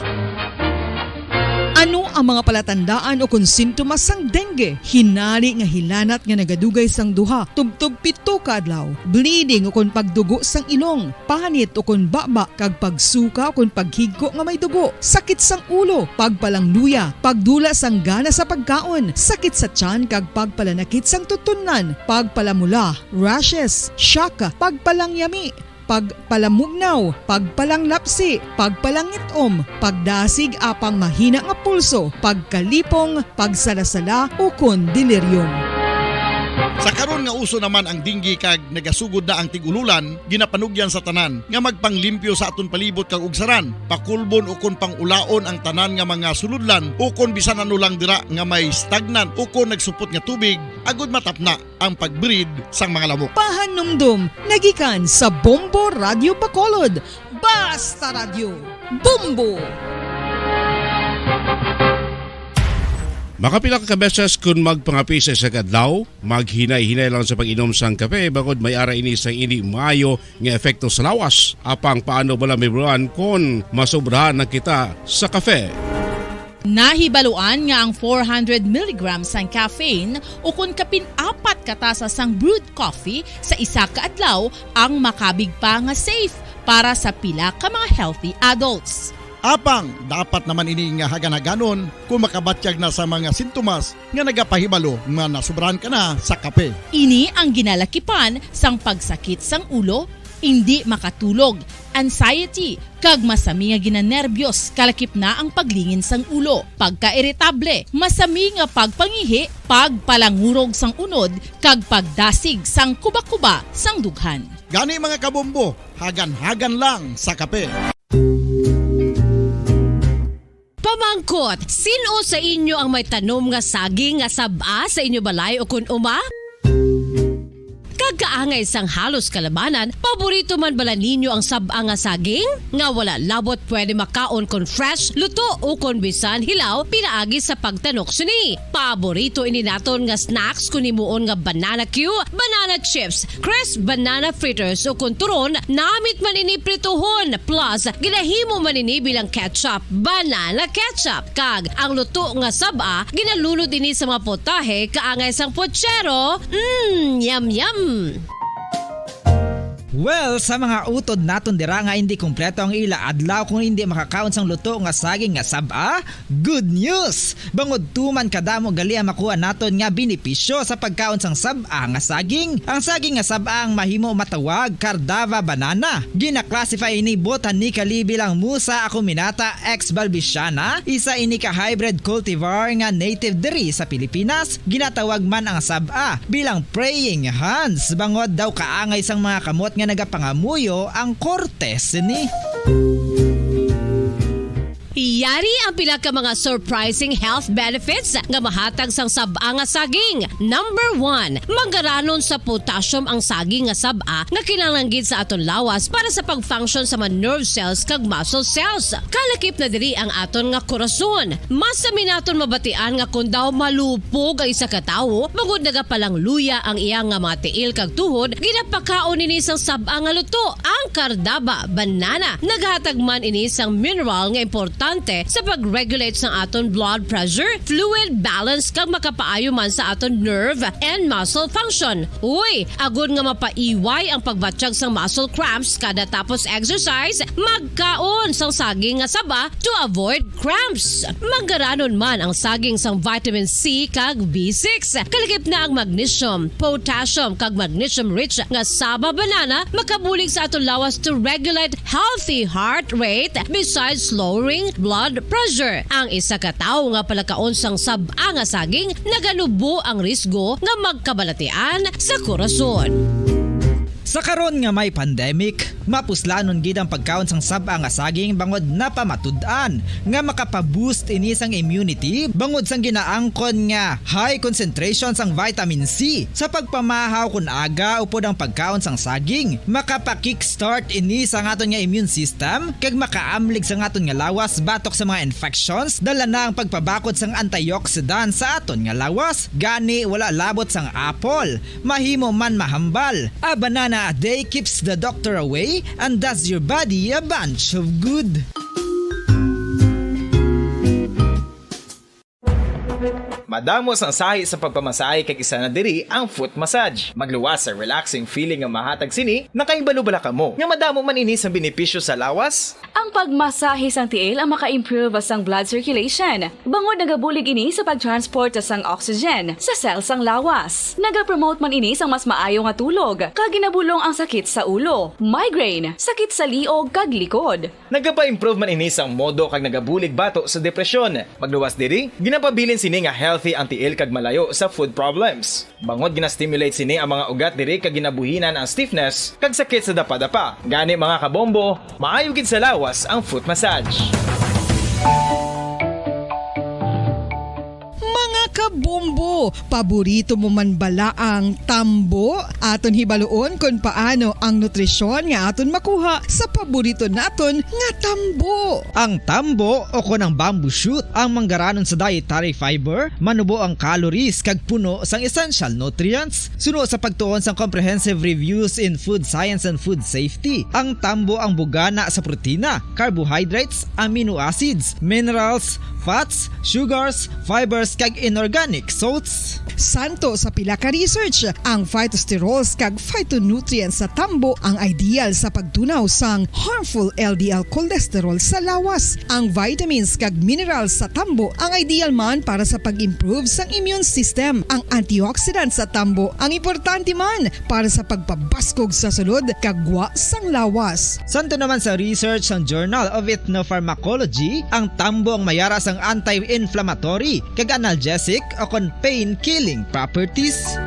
Ano ang mga palatandaan o konsintomas sang dengue? Hinali nga hilanat nga nagadugay sang duha, tubtog 7 ka adlaw, bleeding o kon pagdugo sang ilong, panit o kon baba, kag pagsuka o kon paghigko nga may dugo, sakit sang ulo, pagpalangluya, pagdula sang gana sa pagkaon, sakit sa tiyan kag pagpalanakit sang tutunan, pagpalamula, rashes, shock, pagpalangyami, pagpalamugnaw, pagpalanglapsi, pagpalangitom, pagdasig apang mahina nga pulso, pagkalipong, pagsalasala o kon delirium. Sa karon nga uso naman ang dengue kag nagasugod na ang tigululan, ginapanugyan sa tanan nga magpanglimpyo sa aton palibot kag ugsaran, pakulbon o kon pangulaon ang tanan nga mga suludlan o kon bisan ano lang dira nga may stagnan o kon nagsupot nga tubig agud matapna ang pagbreed sang mga lamok. Pahanumdum, nagikan sa Bombo Radio Bacolod. Basta Radio, Bombo! Makapila ka beses kung magpangapi sa isa kadlaw, maghinay-hinay lang sa pag-inom sang kape bagod may ara ini sang ini maayo nga epekto sa lawas. Apang paano bala mibruan kung masobrahan na kita sa kape? Nahibaluan nga ang 400 mg sang caffeine o kung kapin-4 katasa sang brewed coffee sa isa ka adlaw ang makabig pa nga safe para sa pila ka mga healthy adults. Apang dapat naman ini nga hagan-haganon kung makabatyag na sa mga sintomas nga nagapahibalo nga nasubrahan ka na sa kape. Ini ang ginalakipan sang pagsakit sang ulo, hindi makatulog, anxiety, kag masami nga ginanerbiyos kalakip na ang paglingin sang ulo, pagka-irritable, masami nga pagpangihi, pagpalangurog sang unod, kag pagdasig sang kuba-kuba sang dughan. Gani mga kabombo, hagan-hagan lang sa kape. Pamangkot, sino sa inyo ang may tanom nga saging nga saba sa inyo balay o kun uma? Kagkaangay sang halos kalabanan, paborito man bala ninyo ang saba nga saging? Nga wala labot pwede makaon kon fresh, luto o kon bisan hilaw pinaagi sa pagtanok suni. Paborito ini naton nga snacks kun himuon nga banana Q, banana chips, crisp banana fritters o kun turon, namit man ini prituhon plus ginahimo man ini bilang ketchup, banana ketchup. Kag ang luto nga saba ginalulod ini sa mga potahe kaangay sang pochero. Yum yum. Well, sa mga utod naton dira nga hindi kumpleto ang ila adlaw kung hindi makakaon sang luto nga saging nga saba, good news! Bangod tuman kadamo gali ang makuha naton nga benepisyo sa pagkaon sang saba nga saging. Ang saging nga saba ang mahimo matawag Cardava banana. Gina-classify ini botanically bilang Musa acuminata ex balbisiana, isa ini ka hybrid cultivar nga native diri sa Pilipinas. Ginatawag man ang saba bilang praying hands, bangod daw kaangay sang mga kamot nga nagapangamuyo ang cortes ni. Yari ang pila ka mga surprising health benefits nga mahatag sang saba nga saging. Number 1, manggaranon sa potassium ang saging nga saba nga kinahanglan sa aton lawas para sa pag-function sa mga nerve cells kag muscle cells. Kalakip na diri ang aton nga korason. Mas sa minaton mabatian nga kun daw malupog ang isa ka tawo, bangod nagapalang luya ang iyang nga mga tiil kag tuhod, ginapakaon ini sang saba nga luto, ang Cardava banana. Naghatag man ini sang mineral nga importante importante sa pag-regulate sa aton blood pressure, fluid balance kag makapaayo man sa aton nerve and muscle function. Uy, agud nga mapaiway ang pagbatsyag sang muscle cramps kada tapos exercise, magkaon sang saging nga saba to avoid cramps. Manggaranon man ang saging sang vitamin C kag B6. Kaligip na ang magnesium, potassium kag magnesium rich nga saba banana makabulig sa aton lawas to regulate healthy heart rate besides lowering blood pressure. Ang isa ka tawo nga palakaon sang saba nga saging nagalubo ang risgo nga magkabalatian sa korason. Sa karon nga may pandemic, mapuslanon gid ang pagkaon sang saba nga saging bangod napamatud-an nga makapaboost ini sang immunity bangod sang ginaangkon nga high concentration sang vitamin C sa pagpamahaw kun aga upod ang pagkaon sang saging makapa-kickstart ini sa aton nga immune system kag makaamlig sa aton nga lawas batok sa mga infections dala na ang pagpabakod sang antioxidant sa aton nga lawas gani wala labot sang apple mahimo man mahambal a banana a day keeps the doctor away and does your body a bunch of good. Madamos ang sahi sa pagpamasahe kag isa na diri ang foot massage. Magluwas sa relaxing feeling nga mahatag sini, nakaibalo bala kamo. Nga madamo man ini sa benepisyo sa lawas. Ang pagmasahe sang tiil ang maka-improve sang blood circulation. Bangod nagabulig ini sa pagtransport sang oxygen sa cell sang lawas. Nagapromote man ini sang mas maayo nga tulog, kag ginabulong ang sakit sa ulo, migraine, sakit sa liog kag likod. Nagapa-improve man ini sang modo kag nagabulig bato sa depresyon. Magluwas diri, ginapabilin sini nga healthy ang tiil kag malayo sa food problems. Bangod gina-stimulate sini ang mga ugat diri kag ginabuhinan ang stiffness kag sakit sa dapa-dapa. Gani mga kabombo, maayo gid sa lawas ang foot massage. Kabombo, paborito mo man bala ang tambo? Aton hibaluon kung paano ang nutrisyon nga aton makuha sa paborito naton nga tambo. Ang tambo o kon ang bamboo shoot ang manggaranon sa dietary fiber, manubo ang calories kag puno sang essential nutrients. Suno sa pagtuon sang comprehensive reviews in food science and food safety. Ang tambo ang bugana sa protina, carbohydrates, amino acids, minerals, fats, sugars, fibers kag inorganic salts. Santo sa pila ka research, ang phytosterols kag phytonutrients sa tambo ang ideal sa pagtunaw sang harmful LDL cholesterol sa lawas. Ang vitamins kag minerals sa tambo ang ideal man para sa pag-improve sang immune system. Ang antioxidants sa tambo ang importante man para sa pagpabaskog sa sulod kag gwa sang lawas. Santo naman sa research ng Journal of Ethnopharmacology, ang tambo ang mayara sang anti-inflammatory kag analgesic o kon pain-killing properties.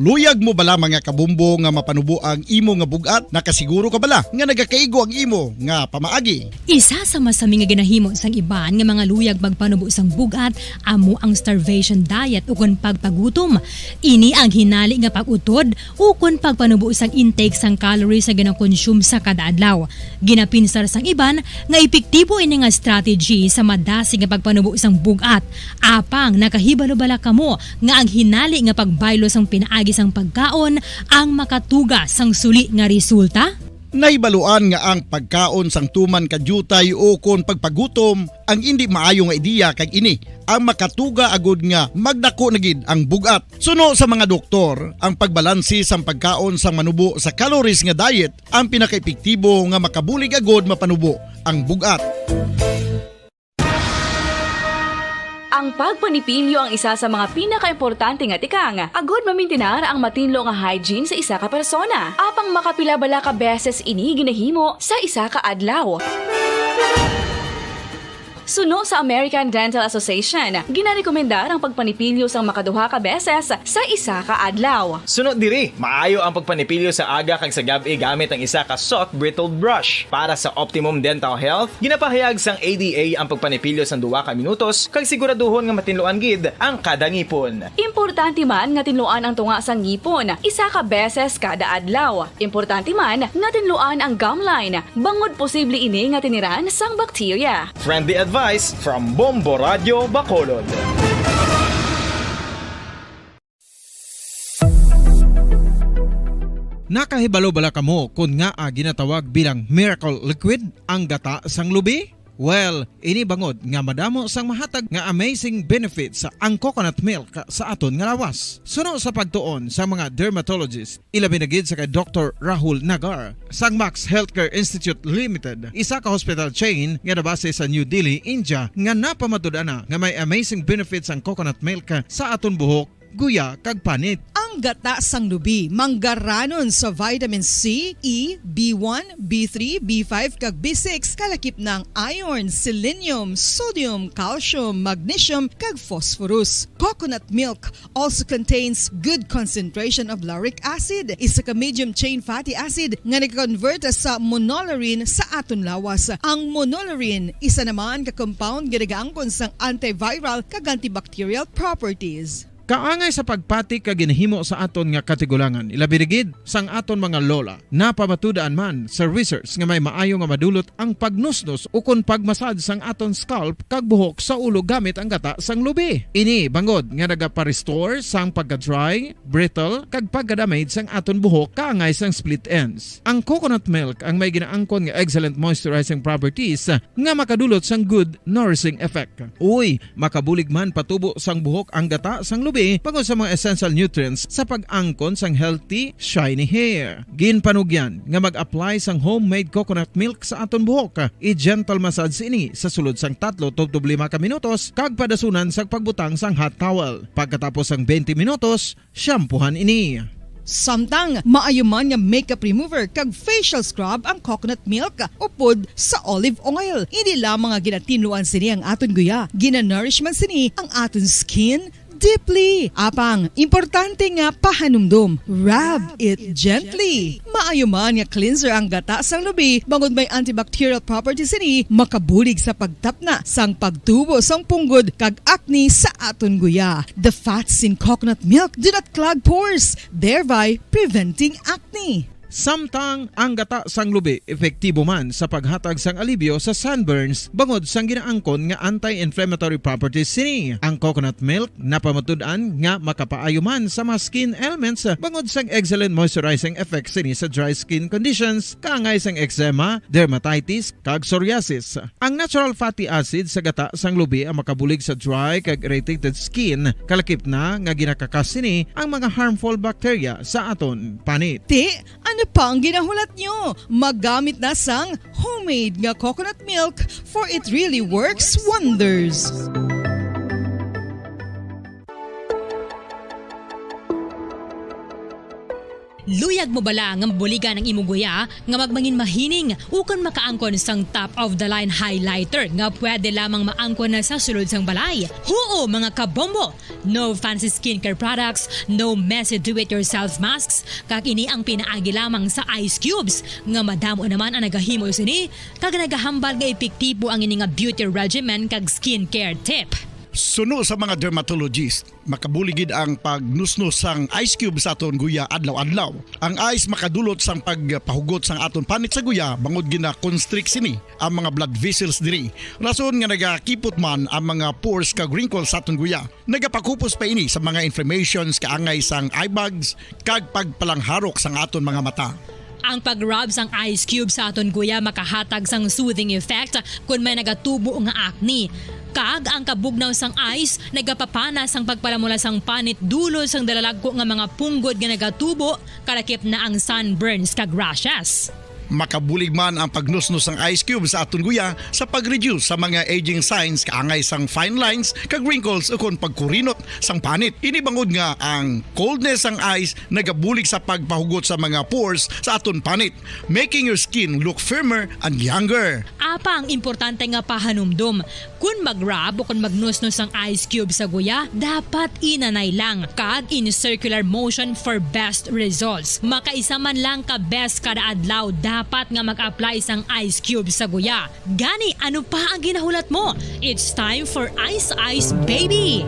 Luyag mo bala mga kabumbo nga mapanubo ang imo nga bugat? Nakasiguro ka bala nga nagakaigo ang imo nga pamaagi? Isa sa masami nga ginahimo sang iban nga mga luyag magpanubo sang bugat amo ang starvation diet ukon pagpagutom. Ini ang hinali nga pag-utod ukon pagpanubo sang intake sang calories sa gina-consume sa kada adlaw. Ginapinsar sang iban nga epektibo ini nga strategy sa madasi nga pagpanubo sang bugat. Apang nakahibalo bala kamo nga ang hinali nga pagbaylo sang pinaagi sang pagkaon ang makatuga sang suli nga resulta? Naibaluan nga ang pagkaon sang tuman kadyutay o kon pagpagutom ang hindi maayo nga ideya kag ini ang makatuga agud nga magdako na gid ang bugat. Suno sa mga doktor, ang pagbalansi sang pagkaon sang manubo sa calories nga diet ang pinakaepektibo nga makabulig agud mapanubo ang bugat. Ang pagpanipilyo ang isa sa mga pinaka-importante nga tikang. Agod mamintinar ang matinlo nga hygiene sa isa ka persona. Apang makapila-bala ka beses ini ginahimo sa isa ka adlaw. Suno sa American Dental Association, ginarekomendar ang pagpanipilyo sang makaduha ka beses sa isa ka adlaw. Sunod diri, maayo ang pagpanipilyo sa aga kag sa gabi gamit ang isa ka soft brittled brush. Para sa optimum dental health, ginapahayag sang ADA ang pagpanipilyo sang 2 ka minutos kag siguraduhon nga matinluan gid ang kada ngipon. Importante man nga tinluan ang tunga sang ngipon, isa ka beses kada adlaw. Importante man nga tinluan ang gum line, bangod posible ini nga tiniran sang bakterya. Friendly advice from Bombo Radio Bacolod. Nakahibalo bala kamo kung nga ginatawag bilang miracle liquid ang gata sang lubi? Well, ini bangod nga madamo sang mahatag nga amazing benefit sa ang coconut milk sa aton nga lawas. Suno sa pagtuon sa mga dermatologist, ilabi na gid sa kay Dr. Rahul Nagar sang Max Healthcare Institute Limited, isa ka hospital chain nga nabase sa New Delhi, India, nga napamatud-ana nga may amazing benefits ang coconut milk sa aton buhok, guya kag panit. Ang gata sang lubi manggaranon sa vitamin C, E, B1, B3, B5 kag B6 kalakip ng iron, selenium, sodium, calcium, magnesium kag phosphorus. Coconut milk also contains good concentration of lauric acid, isa ka medium chain fatty acid nga nag-convert sa monolaurin sa aton lawas. Ang monolaurin isa naman ka compound nga nagaangkon sang antiviral kag antibacterial properties. Kaangay sa pagpati ka ginahimo sa aton nga katigulangan, ilabirigid sang aton mga lola, napamatudaan man sa research nga may maayo nga madulot ang pagnusnos o kon pagmasad sang aton scalp kag buhok sa ulo gamit ang gata sang lubi. Ini bangod nga nagapa-restore sang pagka-dry, brittle kag pagka-damage sang aton buhok kaangay sang split ends. Ang coconut milk ang may ginaangkon nga excellent moisturizing properties nga makadulot sang good nourishing effect. Uy, makabulig man patubo sang buhok ang gata sang lubi pagod sa mga essential nutrients sa pag-angkon sang healthy, shiny hair. Ginpanugyan nga mag-apply sang homemade coconut milk sa aton buhok. I-gentle massage ini sa sulod sang 3 to 5 ka minutos kag padasunan sang pagbutang sang hot towel. Pagkatapos sang 20 minutos, shampoohan ini. Samtang maayuman nga makeup remover kag facial scrub ang coconut milk upod sa olive oil. Hindi lamang nga ginatinluan sini ang aton guya, ginanourishman sini ang aton skin deeply. Apang, importante nga pahanumdum. Rub it gently. Maayuman nga cleanser ang gata sang lubi, bangod may antibacterial properties ini, makabulig sa pagtapna sang pagtubo sang punggod kag acne sa aton guya. The fats in coconut milk do not clog pores, thereby preventing acne. Samtang ang gata sang lubi epektibo man sa paghatag sang alibyo sa sunburns bangod sang ginaangkon nga anti-inflammatory properties sini. Ang coconut milk napamatud-an nga makapaayo man sa mga skin ailments bangod sang excellent moisturizing effects sini sa dry skin conditions kaangay sang eczema, dermatitis kag psoriasis. Ang natural fatty acid sa gata sang lubi ang makabulig sa dry kag irritated skin, kalakip na nga ginakakas sini ang mga harmful bacteria sa aton panit. Ano pa ang ginahulat nyo? Maggamit na sang homemade nga coconut milk for it really works wonders. Luyag mo bala nga buligan ang imong guya nga magmangin mahining ukon makaangkon sang top of the line highlighter nga pwede lamang maangkon na sa sulod sang balay. Huo mga kabombo! No fancy skincare products, no messy do-it-yourself masks, kag ini ang pinaagi lamang sa ice cubes nga madamo naman ang nagahimo sini kag nagahambal nga epektibo ang ini nga beauty regimen kag skincare tip. Suno sa mga dermatologist, makabuligid ang pagnusnos sang ice cube sa aton guya adlaw-adlaw. Ang ice makadulot sang pagpahugot sang aton panit sa guya bangod gina-constrict sini ang mga blood vessels diri. Rason nga nagakipot man ang mga pores kag wrinkles sa aton guya. Nagapakupos pa ini sa mga inflammations kaangay sang eye bags kag pagpalangharok sang aton mga mata. Ang pag-rub sang ice cube sa aton guya makahatag sang soothing effect kung may nagatubo nga acne. Kag ang kabugnaw sang ice nagapapana sang pagpalamula sang panit dulo sang dalalagko nga mga punggod nga nagatubo kalakip na ang sunburns kag rashes. Makabulig man ang pagnusnos ng ice cube sa aton guya sa pag-reduce sa mga aging signs kaangay sang fine lines kag wrinkles ukon pagkurinot sang panit. Inibangod nga ang coldness sang ice nagabulig sa pagpahugot sa mga pores sa aton panit, making your skin look firmer and younger. Apang importante nga pahanumdum, kung mag-rub o kung magnusnos ang ice cube sa guya, dapat inanay lang kag in circular motion for best results. Makaisa man lang ka best kada adlaw, dapat nga mag-apply sang ice cube sa guya. Gani, ano pa ang ginahulat mo? It's time for Ice Ice Baby!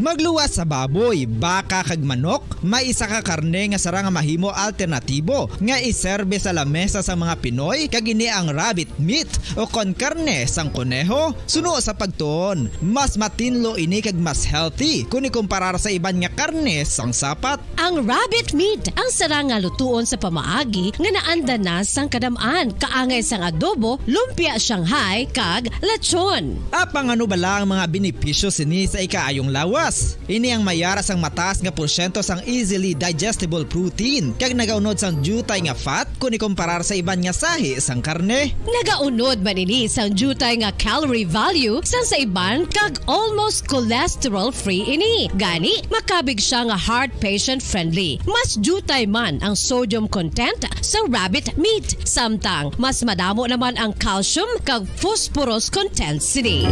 Magluwas sa baboy, baka kag manok, may isa ka karne nga sara nga mahimo alternatibo nga iserbe sa lamesa sa mga Pinoy kag ini ang rabbit meat o kon karne sang koneho. Suno sa pagtuon, mas matinlo ini kag mas healthy kung ikumparar sa iban nga karne sang sapat. Ang rabbit meat ang sarang nga lutuon sa pamaagi nga naanda na sang kadamaan, kaangay sang adobo, lumpia Shanghai kag lechon. Apang ano bala ang mga benepisyo sini sa ikaayong lawas? Ini ang mayaras ang mataas nga porsyento sang easily digestible protein kag nagaunod sang jutay nga fat kung ikumparar sa iban nga sahi sang karne. Nagaunod man ini sang jutay nga calorie value sang sa iban kag almost cholesterol free ini. Gani makabig siya nga heart patient friendly. Mas jutay man ang sodium content sa rabbit meat, samtang mas madamo naman ang calcium kag phosphorus content sini.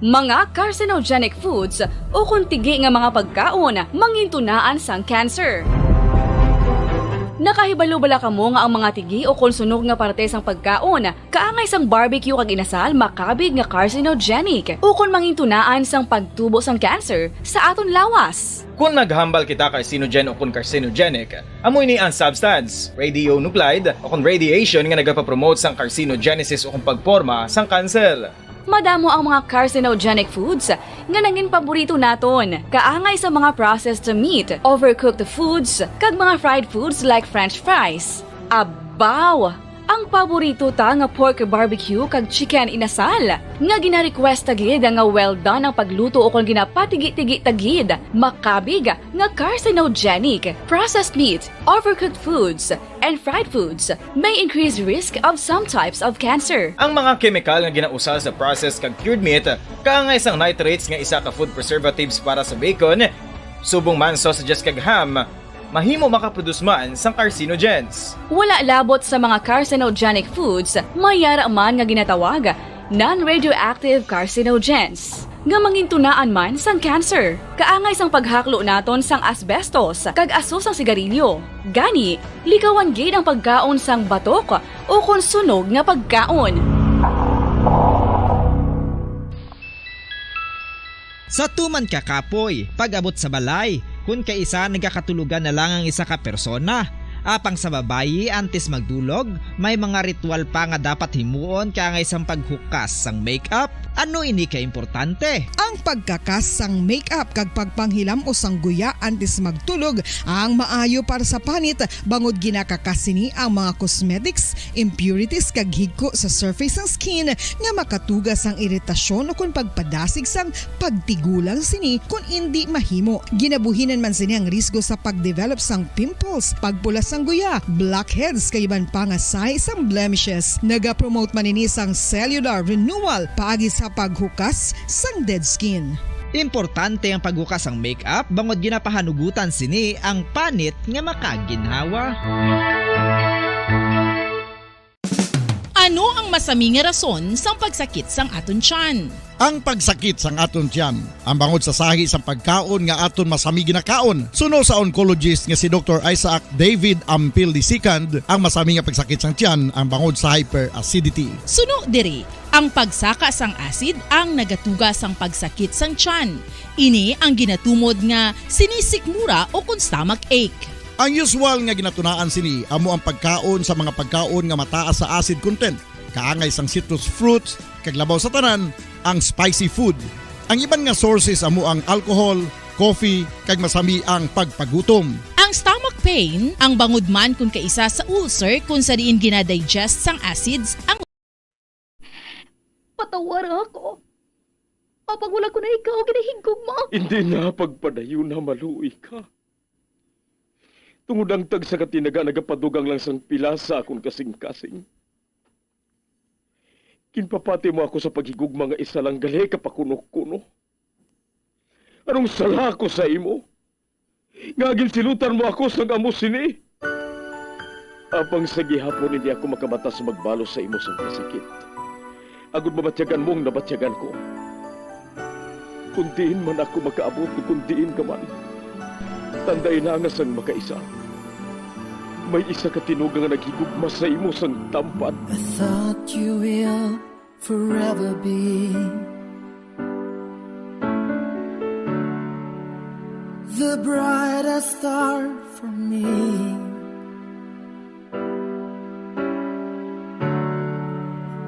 Mga carcinogenic foods o kung tigi nga mga pagkaon mangintunaan sang cancer. Nakahibalo bala kamo nga ang mga tigi o konsunog nga parte sang pagkaon kaangay sang barbecue kag inasal makabig nga carcinogenic o kung mangintunaan sang pagtubo sang cancer sa aton lawas. Kung maghambal kita carcinogen o kung carcinogenic, amoy ni ang substance, radionuclide o kung radiation nga nagapapromote sang carcinogenesis o kung pagporma sang cancer. Madamo ang mga carcinogenic foods nga nangin paborito naton. Kaangay sa mga processed meat, overcooked foods, kag mga fried foods like french fries. Abaw! Ang paborito ta nga pork barbecue kag chicken inasal. Nga gina-request tagid nga well done ang pagluto o kung ginapatigi-tigi tagid. Makabig nga carcinogenic, processed meat, overcooked foods, and fried foods may increase risk of some types of cancer. Ang mga chemical nga ginausal sa processed kag cured meat, kaangay sang nitrates nga isa ka food preservatives para sa bacon, subong man sausages kag ham, mahimo makaproduce man sang carcinogens. Wala labot sa mga carcinogenic foods, mayara man nga ginatawag non-radioactive carcinogens nga mangintunaan man sang cancer. Kaangay sang paghaklo naton sang asbestos kag aso sang sigarilyo. Gani, likawan gid ang pagkaon sang batok o konsunog nga pagkaon. Sa tuman ka kapoy, pag-abot sa balay, kung kaisa nagkakatulugan na lang ang isa ka persona. Apang sa babayi antes magdulog, may mga ritual pa nga dapat himuon kaangay sang paghukas sang makeup. Ano ini ka importante? Ang pagkakas sang makeup kag pagpanghilam o sang guya antes magtulog ang maayo para sa panit bangod ginakakas sini ang mga cosmetics, impurities kag higko sa surface sang skin nga makatugas sang iritasyon o kung pagpadasig sang pagtigulang sini kung hindi mahimo. Ginabuhinan man sini ang risgo sa pagdevelop sang pimples, pagpula sang guya, blackheads kay iban pa nga size sang blemishes. Naga-promote man ini sang cellular renewal paagi sa paghukas sang dead skin. Importante ang paghukas sang makeup bangod ginapahanugutan sini ang panit nga makaginhawa. Ano ang masami nga rason sang pagsakit sang aton tiyan? Ang pagsakit sang aton tiyan, ang bangod sa sahi sang pagkaon nga aton masami ginakaon. Suno sa oncologist nga si Dr. Isaac David Ampil II, ang masami nga pagsakit sang tiyan ang bangod sa hyperacidity. Suno diri, ang pagsaka sang acid ang nagatuga sang pagsakit sang tiyan. Ini ang ginatumod nga sinisikmura o kung stomach ache. Ang usual nga ginatunaan sini amo ang pagkaon sa mga pagkaon nga mataas sa acid content. Kaangay sang citrus fruits, kag labaw sa tanan, ang spicy food. Ang iban nga sources amo ang alcohol, coffee, kag masami ang pagpagutom. Ang stomach pain, ang bangod man kung kaisa sa ulcer kung sa diin ginadigest sang acids ang Patawar ako. Kapag wala ko na ikaw, ginahigog mo. Hindi na pagpadayo na maluwi ka. Tungod ang tag sa katinaga nagapadugang lang sang pilasa akong kasing-kasing. Kinpapati mo ako sa paghigugma nga isa lang gali kapakuno-kuno. Anong sala ko sa imo? Ngagin silutan mo ako sa amo sini. Apang sa gihapon hindi ako makabatas magbalo sa imo sa kasakit. Agud mabatyagan mong nabatyagan ko. Kundiin man ako makaabot, kundiin ka man. Tanday na nga sang makaisa. May isa ka tinugang nga naghigugma sa imo sang tampan. I thought you will forever be the brightest star for me.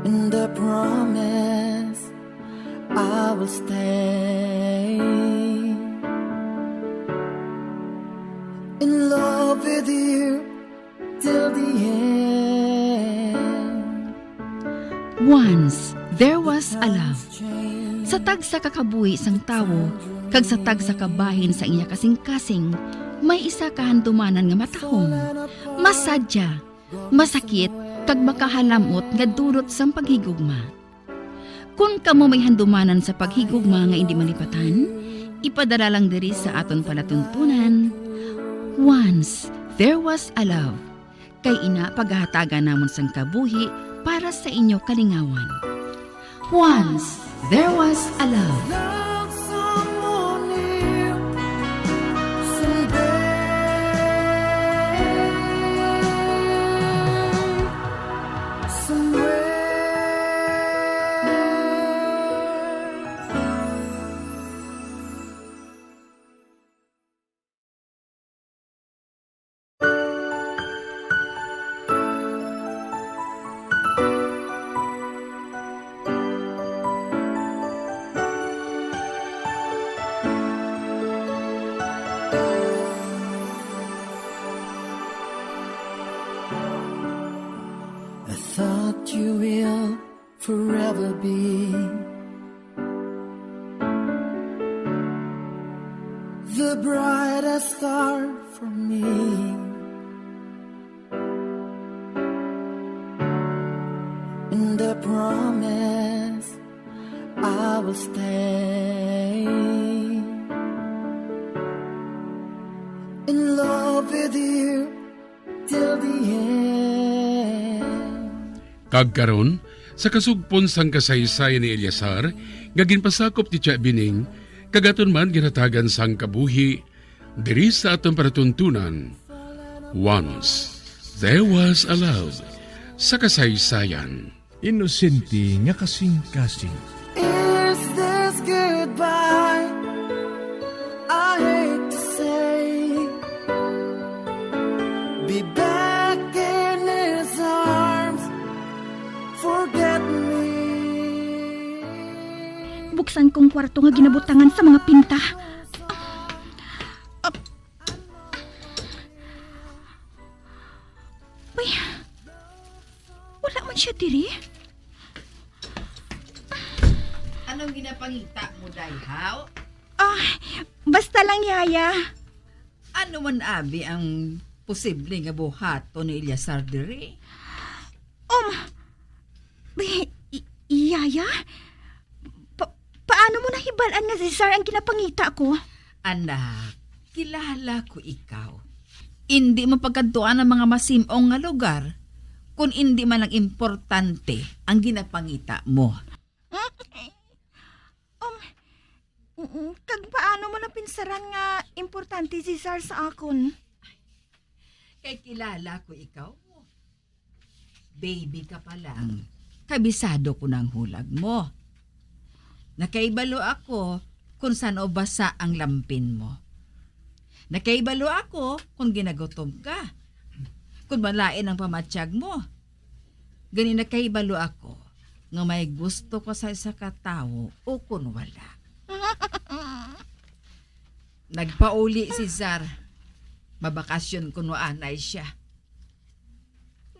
And I promise I will stay in love with you till the end. Once, there was a love. Sa tag sa kakabuhi sang tawo, kag sa tag sa kabahin sa iya kasing-kasing, may isa kahandumanan nga matahong. Masadya, masakit, kag makahalamot nga durot sang paghigugma. Kung kamo may handumanan sa paghigugma nga hindi malipatan, ipadala lang diri sa aton palatuntunan. Once, there was a love. Kay ina paghahatagan namon sang kabuhi para sa inyo kalingawan. Once, there was a love. Thought you will forever be the brightest star for me. And I promise I will stay in love with you till the end. Kagkaron, sa kasugpon sang kasaysayan ni Eliasar, nga ginpasakop ti Tia Bining, kagaton man ginatagan sang kabuhi, diri sa atong paratuntunan. Once, there was a love, sa kasaysayan. Inosente nga kasing-kasing. Is this goodbye? I hate to say, be back in his arms, forget me. Buksan kong kwarto nga ginabutangan sa mga pinta. Uy, wala man siya diri. Anong ginapangita mo, Dayhaw? Basta lang, Yaya. Ano man, Abi, ang posible nga buhato ni Eliasar diri? Yaya? Paano mo nahibalaan nga si Sir ang kinapangita ko? Anak, kilala ko ikaw. Hindi mo pagkantuan ang mga masimong nga lugar kung hindi man lang importante ang ginapangita mo. Kag paano mo napinsaran nga importante si Sir sa akon? Kay kilala ko ikaw. Baby ka pa lang. Kabisado ko ng hulag mo. Nakaibalo ako kung saan o basa ang lampin mo. Nakaibalo ako kung ginagutom ka. Kung malain ang pamatsyag mo. Gani nakaibalo ako nga may gusto ko sa isa katao o kung wala. Nagpauli si Zar. Mabakasyon kuno anay siya.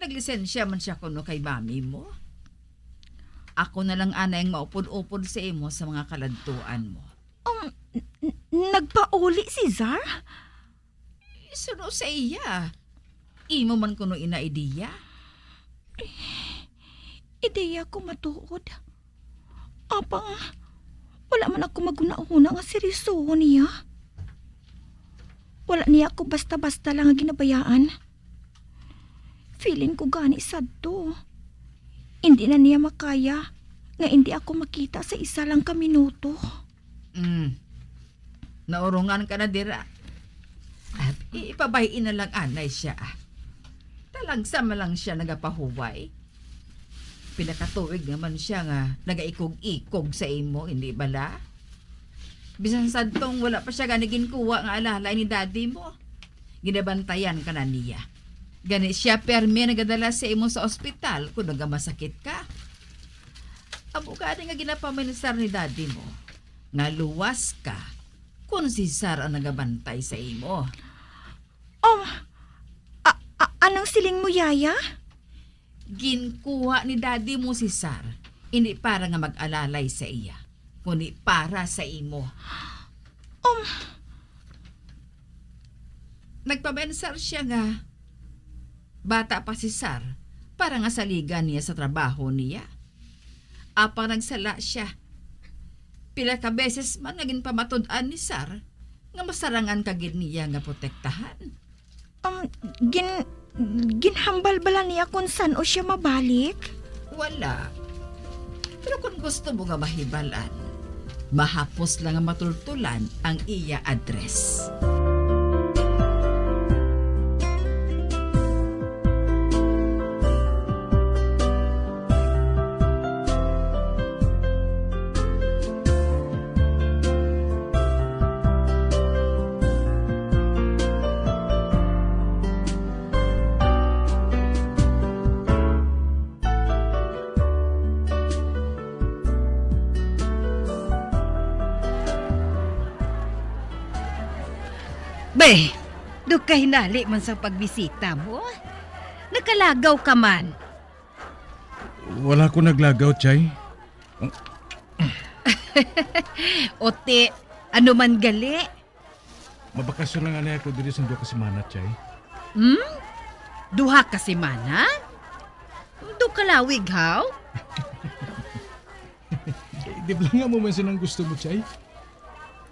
Naglisensya man siya kuno kay mami mo. Ako na lang anay ang maupod-upod sa imo sa mga kaladtuan mo. Nagpauli si Zar? Suno sa iya. Imo man kuno ina ideya. Ideya ko matuod. Apang, wala man ako maguna-una nga seryosohon niya. Wala niya ako basta-basta lang nga ginabayaan. Feeling ko gani sad to. Hindi na niya makaya nga hindi ako makita sa isa lang ka minuto. Naurungan ka na dira. At ipabayin na lang anay siya. Talagsama lang siya nagapahuway. Pinakatuig naman siya nga nagaikog-ikog sa imo, hindi bala? Bisan sadtong wala pa siya ganigin kuha nga alalay ni daddy mo. Ginabantayan ka na niya. Gani siya permi nagadala sa imo sa ospital kung nagamasakit ka. Amo gani nga ginapaminsar ni daddy mo. Nga luwas ka kung si Sar ang nagabantay sa imo. Anong siling mo, Yaya? Ginkuha ni daddy mo si Sar, hindi para nga mag-alalay sa iya, kundi para sa imo. Nagpabensar siya nga bata pa si Sar para nga saligan niya sa trabaho niya. Apang nagsala siya, pila ka beses man naging pamatud-an ni Sar nga masarangan kagid niya nga protektahan. Ginhambal bala niya kung saan o siya mabalik? Wala. Pero kung gusto mo nga mahibalan, mahapos lang nga matultulan ang iya address. Be, do ka hinali man sa pagbisita mo. Nakalagaw ka man. Wala ko naglagaw, Chay. Ote, ano man gali? Mabakasyon lang anay ako diri sa 2 ka semana, Chay. Duha ka semana? Do ka lawig, haw? Di ba nga mo man sinang gusto mo, Chay?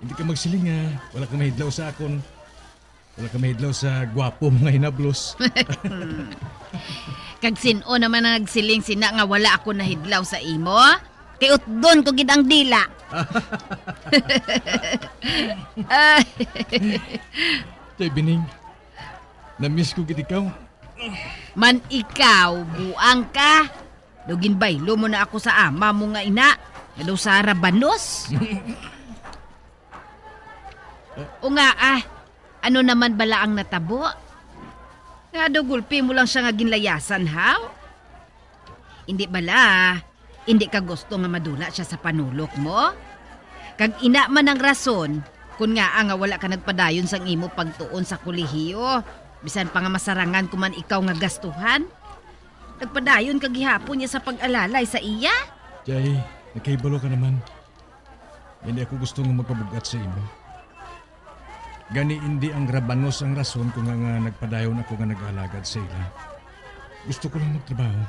Hindi ka magsiling nga. Wala ka mahidlaw sa akon. Wala ka mahidlaw sa gwapo mga hinablos. Kag sino naman ang nagsiling sina nga wala ako nahidlaw sa imo? Kay utdon ko gid ang dila. Chay Bining, na-miss ko gid ikaw. Man ikaw, buang ka. Dugin baylo mo na ako sa ama mo nga ina. Hello sa Rabanos. O nga ano naman bala ang natabo? Nga gulpi mo lang siya nga ginlayasan, haw? Hindi bala, hindi ka gusto nga madula siya sa panulok mo? Kag ina man ang rason, kung nga nga wala ka nagpadayon sang imo pagtuon sa kolehiyo, bisan pa nga masarangan kuman ikaw nga gastuhan? Nagpadayon kag gihapon niya sa pag-alalay sa iya? Chay, nakaibalo ka naman. Hindi ako gusto nga magpabugat sa imo. Gani hindi ang Rabanos ang rason kung nga nagpadayon ako nga nag-alagad sa ila. Gusto ko lang magtrabaho.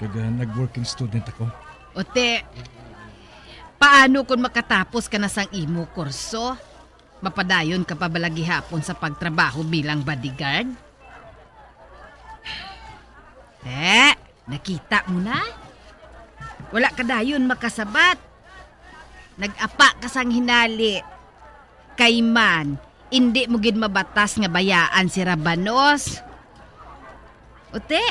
Kaya nag-working student ako. Ote, paano kung makatapos ka na sang imo kurso? Mapadayon ka pa balagi hapon sa pagtrabaho bilang bodyguard? Nakita mo na? Wala ka dayon makasabat. Nag-apa ka sang hinali. Kay man, hindi mo gid mabatas nga bayaan si Rabanos. Ote,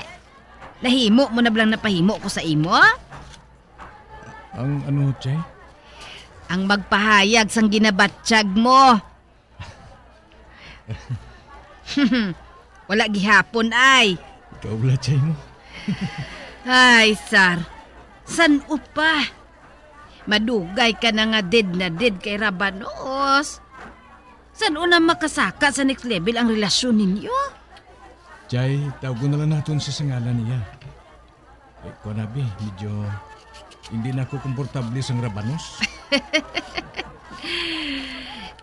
nahimo mo na blang napahimo ko sa imo? Ang ano, Chay? Ang magpahayag sang ginabatsyag mo. Wala gihapon ay. Ikaw wala, Chay mo. Ay, Sar. San upa? Madugay ka na nga dead na dead kay Rabanos. San una makasaka sa next level ang relasyon ninyo? Chay, tawag na lang natin sa sangalan niya. Ko nabi, medyo hindi na ako komportable sa Rabanos.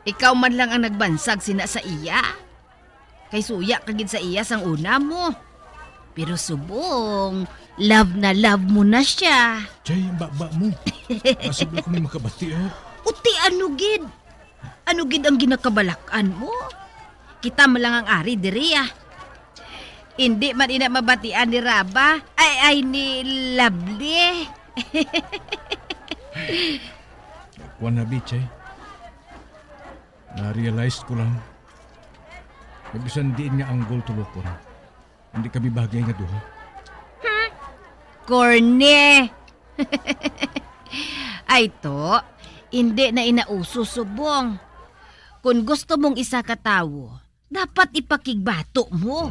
Ikaw man lang ang nagbansag sina sa iya. Kay suya kagid sa iya sang una mo. Pero subong, love na love mo na siya. Chay, baba mo. Asubla ko may makabati, oh. Uti ano gid? Ano gid ang ginakabalakan mo? Kita mo lang ang ari diri Hindi man ina mabatian ni Raba, ay ni Lovely. Kuan na Chay. Na-realize ko lang. Nabisan diin nga anggol tulokon. Hindi kami bagay nga duha. corny. Ay to, hindi na inauso subong. Kung gusto mong isa ka tawo, dapat ipakigbato mo.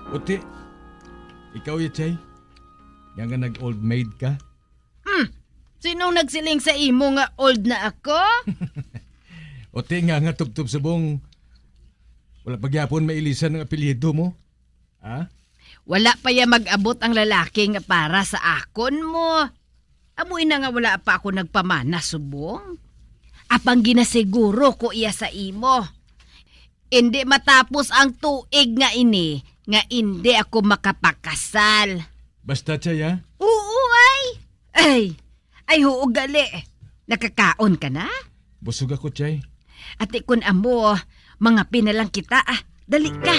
Uti, ikaw Chay? Nga nga nag-old maid ka? Sinong nagsiling sa imo nga old na ako? Uti nga tubtub subong. Wala pagyapon mailisan ng apelyido mo? Ha? Wala pa ya mag-abot ang lalaki nga para sa akon mo. Amoy na nga wala pa ako nagpamana subong. Apang ginasiguro ko iya sa imo. Hindi matapos ang tuig nga ini, nga hindi ako makapakasal. Basta Chay ha? Oo ay huog gali. Nakakaon ka na? Busog ako Chay. Ate kun amo, mga pinalang kita dali ka.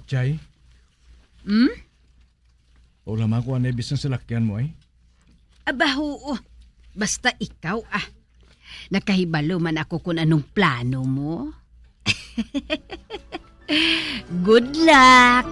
Chay? O lamang ko anebis ng salakyan mo Abaho, basta ikaw Nakahibalo man ako kung anong plano mo. Good luck!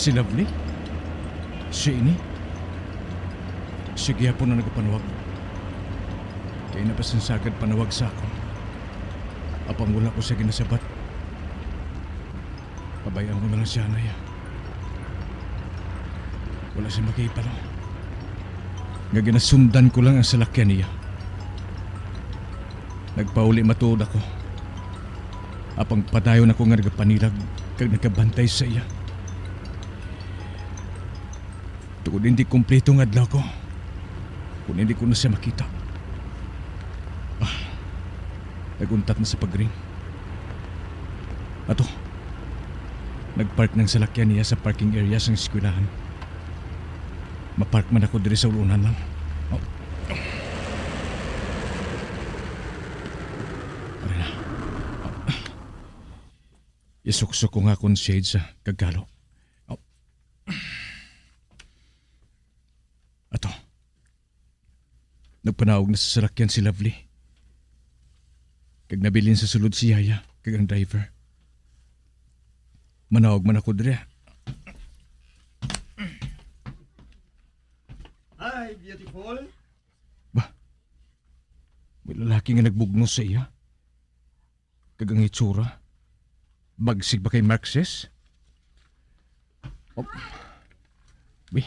Si Lovely? Si ini? Sige po na nagpanawag. Kaya napasansagad panawag sa ako. Apang wala ko sa ginasabat. Pabayaan ko na lang siya na Wala siya makipalo. Nga ginasundan ko lang ang salakyan niya. Nagpauli matuod ako. Apang padayon ako nga nagapanilag kag nagabantay sa iya. Kung hindi kumpleto ng adlaw ko, kung hindi ko na siya makita. Naguntat na sa pagring. Ato, nagpark ng salakyan niya sa parking area sa eskwelahan. Mapark man ako diri sa ulunan lang. Isuksok ko nga akong shade sa kagalo. Ato, nagpanawag na sa salakyan si Lovely. Kag nabilin sa sulod si Yaya, kag ang driver. Manawag man ako diri. Hi, beautiful. May lalaki nga nagbugnos sa iya. Kagang itsura. Bagsig ba kay Marxes? Oh. Uy.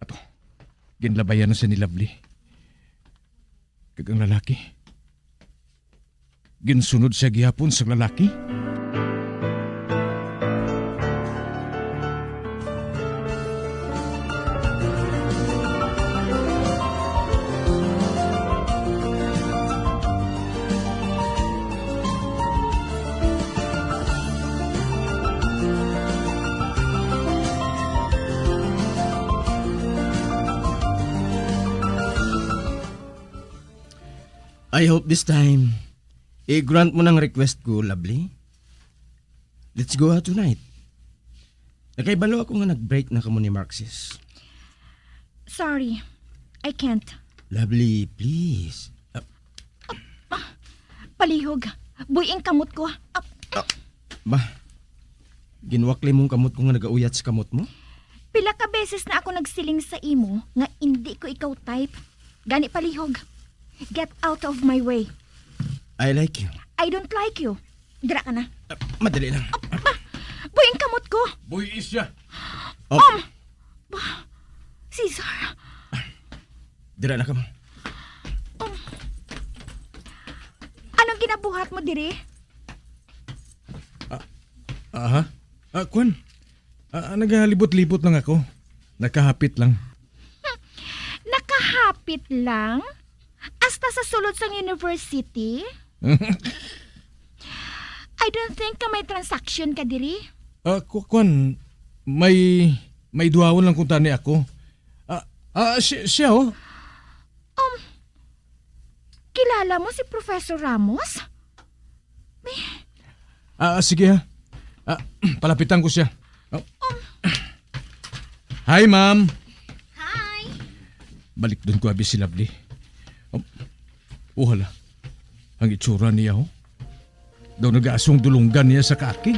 Ato. Ginlabayan na siya ni Lovely. Kagang lalaki. Ginsunod siya gihapon sa lalaki. I hope this time, i-grant mo ng request ko, Lovely. Let's go out tonight. Nakaibalo ako nga nag-break na kamo ni Marxis. Sorry, I can't. Lovely, please. Palihog. Buying kamot ko. Ba, ginwakli mong kamot ko nga nagauyat sa kamot mo? Pila ka beses na ako nagsiling sa imo nga hindi ko ikaw type. Gani palihog. Get out of my way. I like you. I don't like you. Dira ka na. Madali lang. Buying kamot ko. Buy siya. Oh. Cesar. Dira na ka mo. Anong ginabuhat mo diri? Aha. Kwan. Naghalibot-libot lang ako. Nakahapit lang. Nakahapit lang? Hasta sa sulod sang university? I don't think ka may transaction ka diri. Kwan, may duwawon lang kung tani ako. Siya oh. Kilala mo si Professor Ramos? Sige ha. Palapitan ko siya. Hi, ma'am. Hi. Balik doon ko abi si Lovely. Hala. Ang itsura niya ho. Daw nag-aasong dulunggan niya sa kaakig.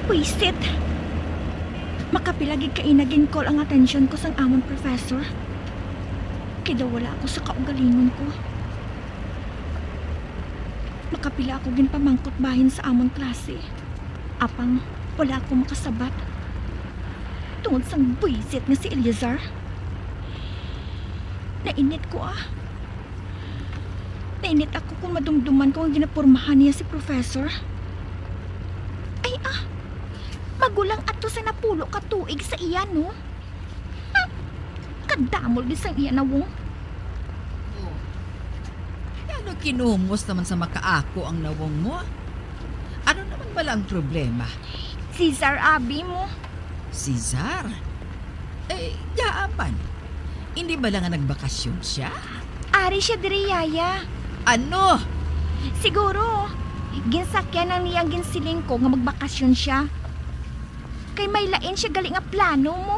Pwisit. Makapilagig ka inagin call ang atensyon ko sang amon professor. Kida wala ako sa kaugalingon ko. Makapila ako ginpamangkot bahin sa amon klase. Apang wala ako makasabat. Tungod sang pwisit nga si Eliazar. Nainit ko Nainit ako kung madumduman ko ang ginapurmahan niya si professor. Magulang ato sa napulo ka tuig sa iya, no? Kadamol din sang iya na wong. Ano kinumos naman sa makaako ang nawong mo? Ano naman pala ang problema? Cesar, abi mo. Cesar? Yaapan. Hindi ba lang nga nagbakasyon siya? Ari siya diri, yaya. Ano? Siguro, ginsakyan ang niyang ginsiling ko nga magbakasyon siya. Kay may lain siya gali nga plano mo.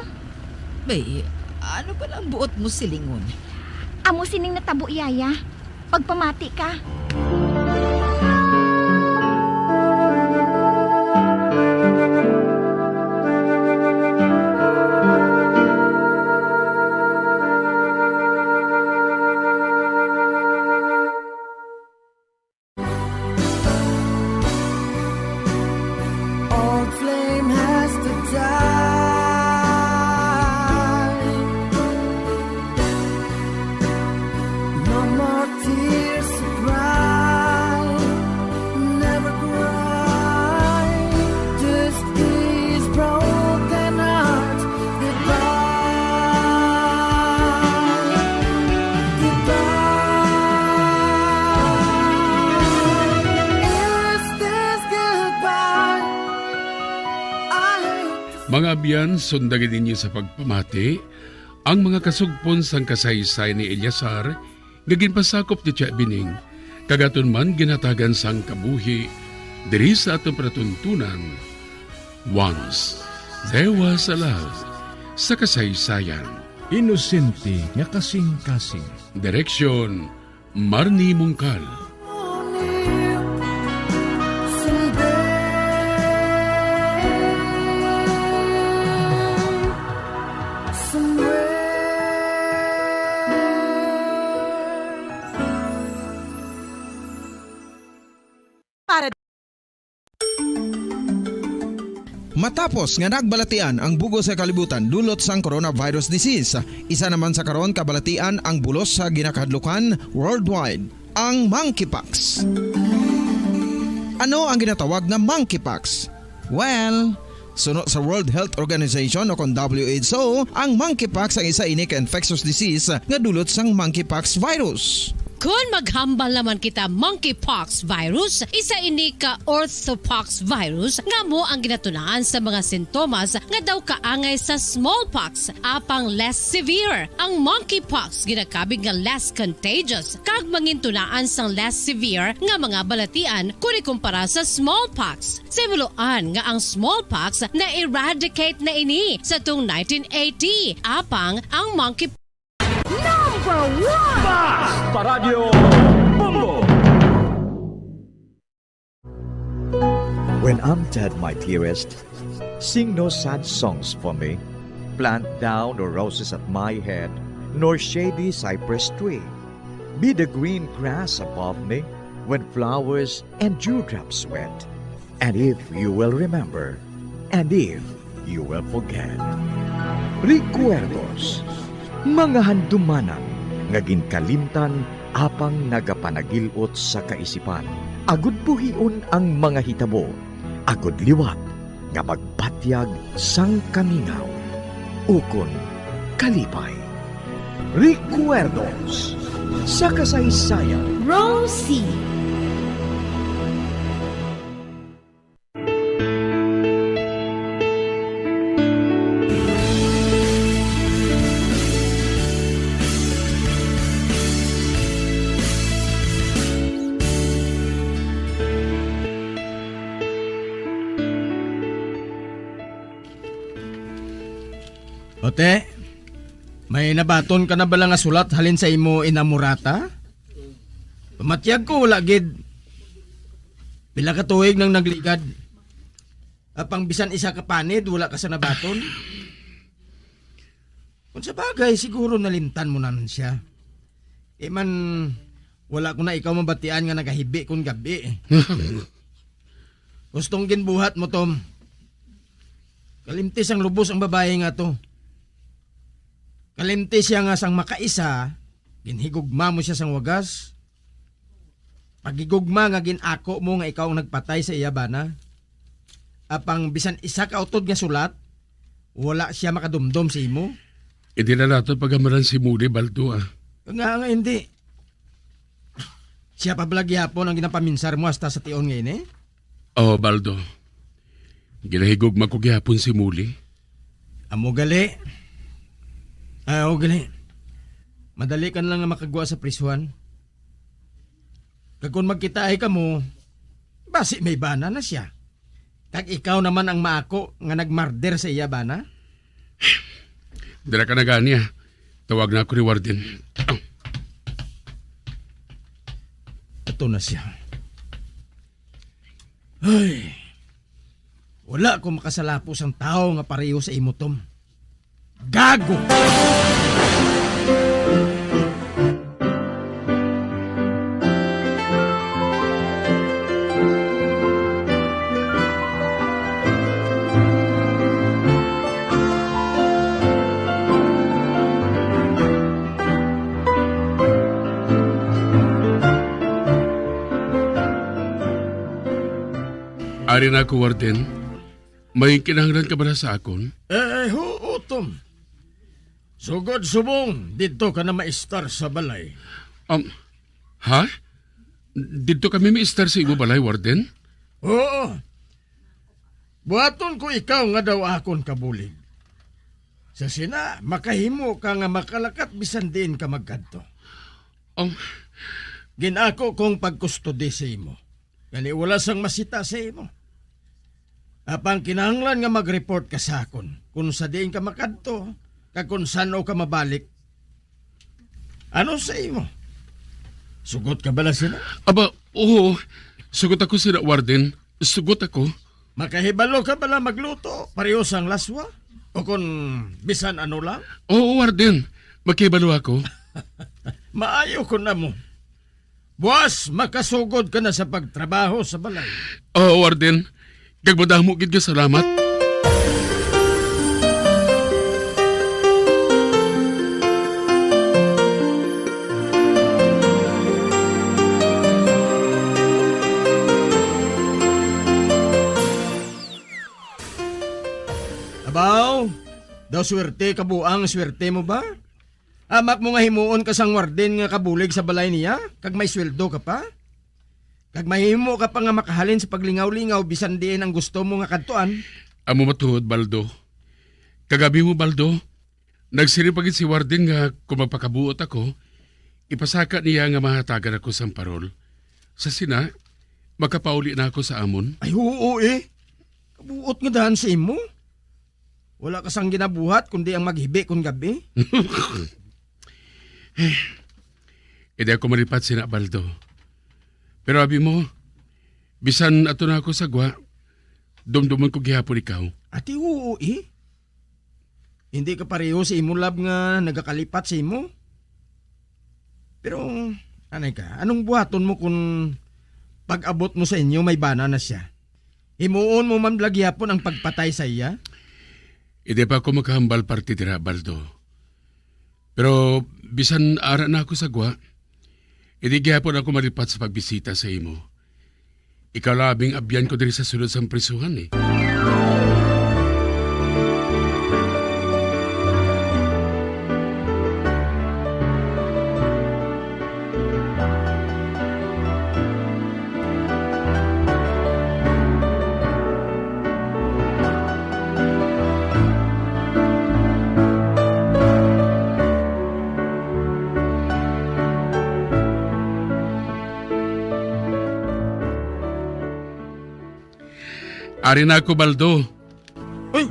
Bay, ano ba lang buot mo silingon? Amo sining natabo, yaya. Pagpamati ka. Old flame has to die. No more tears to cry. Mga abyan, sundagin ninyo sa pagpamati ang mga kasugpon sang kasaysay ni Eliasar nga ginpasakop ni Tia Bining kagaton man ginatagan sang kabuhi diri sa atong pratuntunan. Once there was a love sa kasaysayan. Inosente nga kasing-kasing. Direksyon Marnie Mungkal. Matapos nga nagbalatian ang bugos sa kalibutan dulot sang coronavirus disease, isa naman sa karon kabalatian ang bulos sa ginakadlukan worldwide, ang monkeypox. Ano ang ginatawag na monkeypox? Well, sunod sa World Health Organization o kung WHO, ang monkeypox ang isa ini ka infectious disease nga dulot sang monkeypox virus. Kung maghambal naman kita monkeypox virus, isa ini ka orthopox virus nga mo ang ginatulaan sa mga sintomas nga daw kaangay sa smallpox, apang less severe. Ang monkeypox ginakabig nga less contagious kag mangintunaan sang less severe nga mga balatian kung ikumpara sa smallpox. Simuloan nga ang smallpox na eradicate na ini sa tung 1980, apang ang monkeypox Number 1! Basta Radio Bongo! When I'm dead, my dearest, sing no sad songs for me. Plant down no roses at my head, nor shady cypress tree. Be the green grass above me when flowers and dewdrops wet. And if you will remember, and if you will forget. Recuerdos, mga handumanan nga ginkalimtan apang nagapanagilot sa kaisipan. Agud buhion ang mga hitabo, agud liwat nga magpatyag sang kamingaw. Ukon kalipay. Recuerdos sa kasaysayan. Rosie. Ote, may nabaton ka na bala nga sulat halin sa imo inamurata? Pamatyag ko wala gid. Pila ka tuig nang nagligad. Apang bisan isa ka panid wala ka sa nabaton. Kung sa bagay siguro nalimtan mo naman siya. Man wala ko na ikaw mabatian nga nagahibi kung gabi. Gustong ginbuhat mo, Tom. Kalimtis ang lubos ang babae nga to. Kalimtis siya nga sang makaisa, ginhigugma mo siya sang wagas. Pagigugma nga ginako mo nga ikaw ang nagpatay sa iya bana. Apang bisan isa ka utod nga sulat, wala siya makadumdum sa imo. Hindi na nato pagamaran si Moody, Baldo ah. Nga hindi. Siya pa blagyapon ang ginapaminsar mo hasta sa tion ngayon eh? Oo, Baldo. Ginahigugma ko gihapon si Muli. Amo gali. Oo, gali. Madali ka na lang nga makagwa sa prisuhan. Kag kung magkitaay ka mo, basi may bana na siya. Kag ikaw naman ang maako nga nagmarder sa iya bana. Dala ka na gani ah. Tawag na ako ni Warden. Ito na siya. Ay, wala ko makasalapos ang tao nga pareho sa imo, Tom. Gago! Ari na ako, Warden. May kinahanglan ka ba na sa akon? Oo, Tom. Sugod subong, dito ka na maistar sa balay. Ha? Dito kami maistar sa imo balay, Warden? Oo. Buhaton ko ikaw nga daw akon kabulig. Sa sina, makahimo ka nga makalakat bisan din ka magkadto. Ginako kong pagkustodi sa imo. Gani wala sang masita sa imo. Apang kinahanglan nga mag-report ka sa akon kung sa diin ka makadto, kag kung saan ka mabalik. Ano sa imo? Sugot ka bala sila? Aba, oo. Sugot ako sila, Warden. Sugot ako. Makahibalo ka bala magluto? Pareho sang laswa? O kung bisan ano lang? Oo, Warden. Makibalo ako. Maayo ko na mo. Buwas, makasugod ka na sa pagtrabaho sa balay. Oo, Warden. Gagmadamo gid ka salamat. Abaw, daw swerte kabuang swerte mo ba? Amak mo nga himuon ka sang warden nga kabulig sa balay niya, kag may sweldo ka pa? Kag mahimo ka pa nga makahalin sa paglingaw-lingaw bisan diin ang gusto mo nga kadtuan. Amo matuod, Baldo. Kagabi mo, Baldo, nagsiripagit si Warden nga kung magpakabuot ako, ipasaka niya nga mahatagan ako sa parol. Sa sina, makapauli na ako sa amon. Ay oo eh. Kabuot nga dahan sa imo. Wala ka sang ginabuhat kundi ang maghibi kung gabi. Hindi ako maripat sina, Baldo. Pero abi mo, bisan ato na ako sagwa, dumduman ko gihapon ikaw. Ati oo eh. Hindi ka pareho sa imo lab nga nagakalipat sa imo. Pero, anay ka, anong buhaton mo kung pag-abot mo sa inyo may bana na siya? Himuon mo man lagyapon ang pagpatay sa iya? Hindi pa ako makahambal parti tira, Baldo. Pero bisan ara na ako sagwa, hindi gihapon ako maripat sa pagbisita sa imo. Ikaw labing abyan ko diri sa sulod sang prisuhan eh. Ari na ako, Baldo. Uy!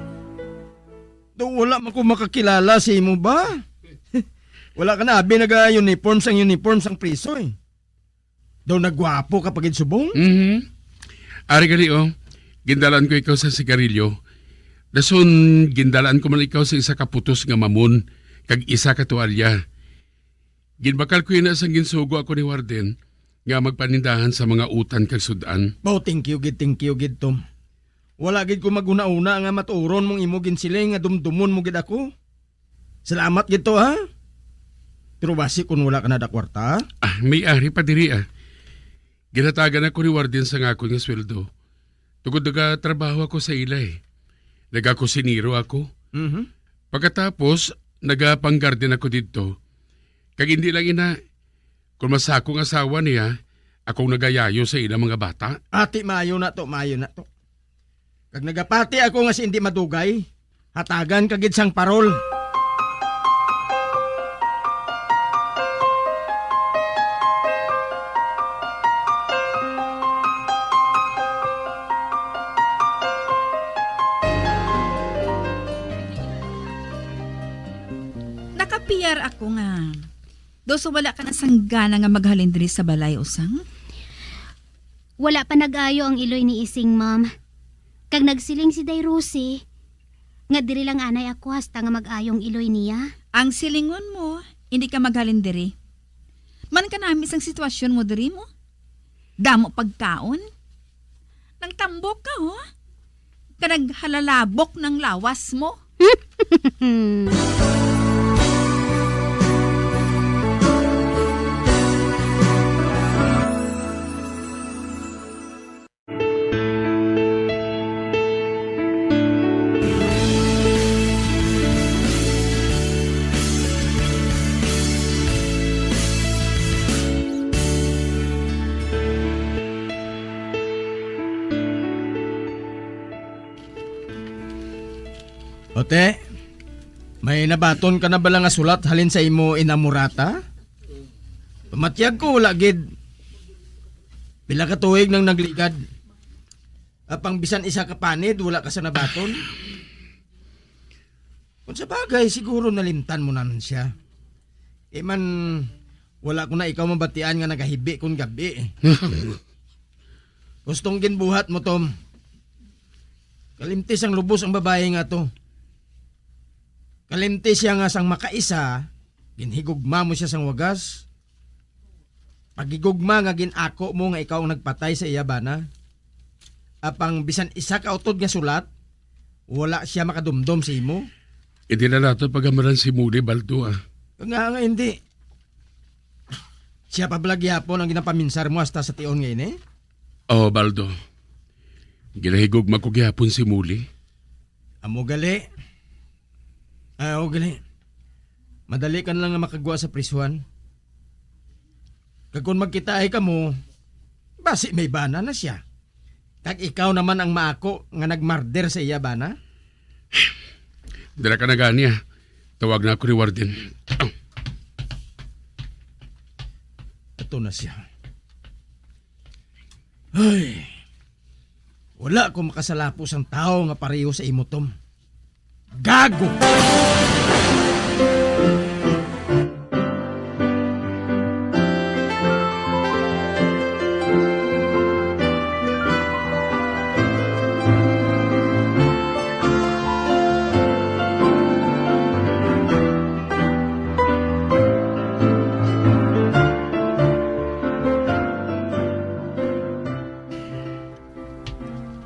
Daw wala man ko makakilala sa imo ba? Wala ka na, abi naga-uniform sang priso eh. Daw nagwapo kapag subong? Ari gali gindalan ko ikaw sa sigarilyo. Dason gindalaan ko man ikaw sa isa kaputos nga mamon, kag isa ka tuwalya. Ginbakal ko yun sang ginsugo ako ni Warden, nga magpanindahan sa mga utan kag sudan. Oh, thank you gid Tom. Wala gid ko maguna-una nga maturon mong imo ginsiling nga dumdumon mo gid ako. Salamat gid to ha. Pero basi kung wala ka na da kwarta. May ari pa diri Ginatagan ako ni Warden sa ngako nga sweldo. Tugod naga trabaho ako sa ilay. Nagakusiniro ako. Pagkatapos, nagapanggarden ako dito. Kag hindi lang ina, kung masakong asawa niya, akong nagayayo sa ilang mga bata. Ati, mayo na to. Kag nagapati ako nga si hindi madugay, hatagan kagid sang parol. Nakapiyar ako nga. Doso wala ka na sanggana nga maghalin diri sa balay usang? Wala pa nag-ayo ang iloy ni Ising, ma'am. Kag nagsiling si Day Rosie, nga diri lang anay ako hasta nga mag-ayong iloy niya. Ang silingon mo, hindi ka maghalin diri. Man ka namis ang sitwasyon mo diri mo. Damo pagkaon. Nang tambok ka, ho? Kanag halalabok ng lawas mo. Ote, may nabaton ka na bala nga sulat halin sa imo inamurata? Pamatyag ko wala gid. Pila ka tuig nang nagligad. Apang bisan isa ka panid, wala ka sa nabaton. Kung sa bagay, siguro nalimtan mo naman siya. Man, wala ko na ikaw mabatian nga nagahibi kung gabi. Gustong ginbuhat mo, Tom. Kalimtis ang lubos ang babae nga to. Kalimtis siya nga sang makaisa, ginhigugma mo siya sang wagas. Pagigugma nga ginako mo nga ikaw ang nagpatay sa iya bana. Apang bisan isa ka utod nga sulat, wala siya makadumdom sa imo. Hindi na nato pagamaran si Moody, Baldo Nga hindi. Siya pa blagyapon ang ginapaminsar mo hasta sa tion ngayon eh. Oo, Baldo. Ginahigugma ko gihapon si Muli. Amo gali. Oo gali. Madali ka na lang nga makagwa sa prisuhan. Kag kung magkitaay ka mo, basi may bana na siya. Kag ikaw naman ang maako nga nagmarder sa iya bana. Dala ka na gani Tawag na ako ni Warden. Ito na siya. Ay, wala akong makasalapos ang tao nga pareho sa imo, Tom. Gago!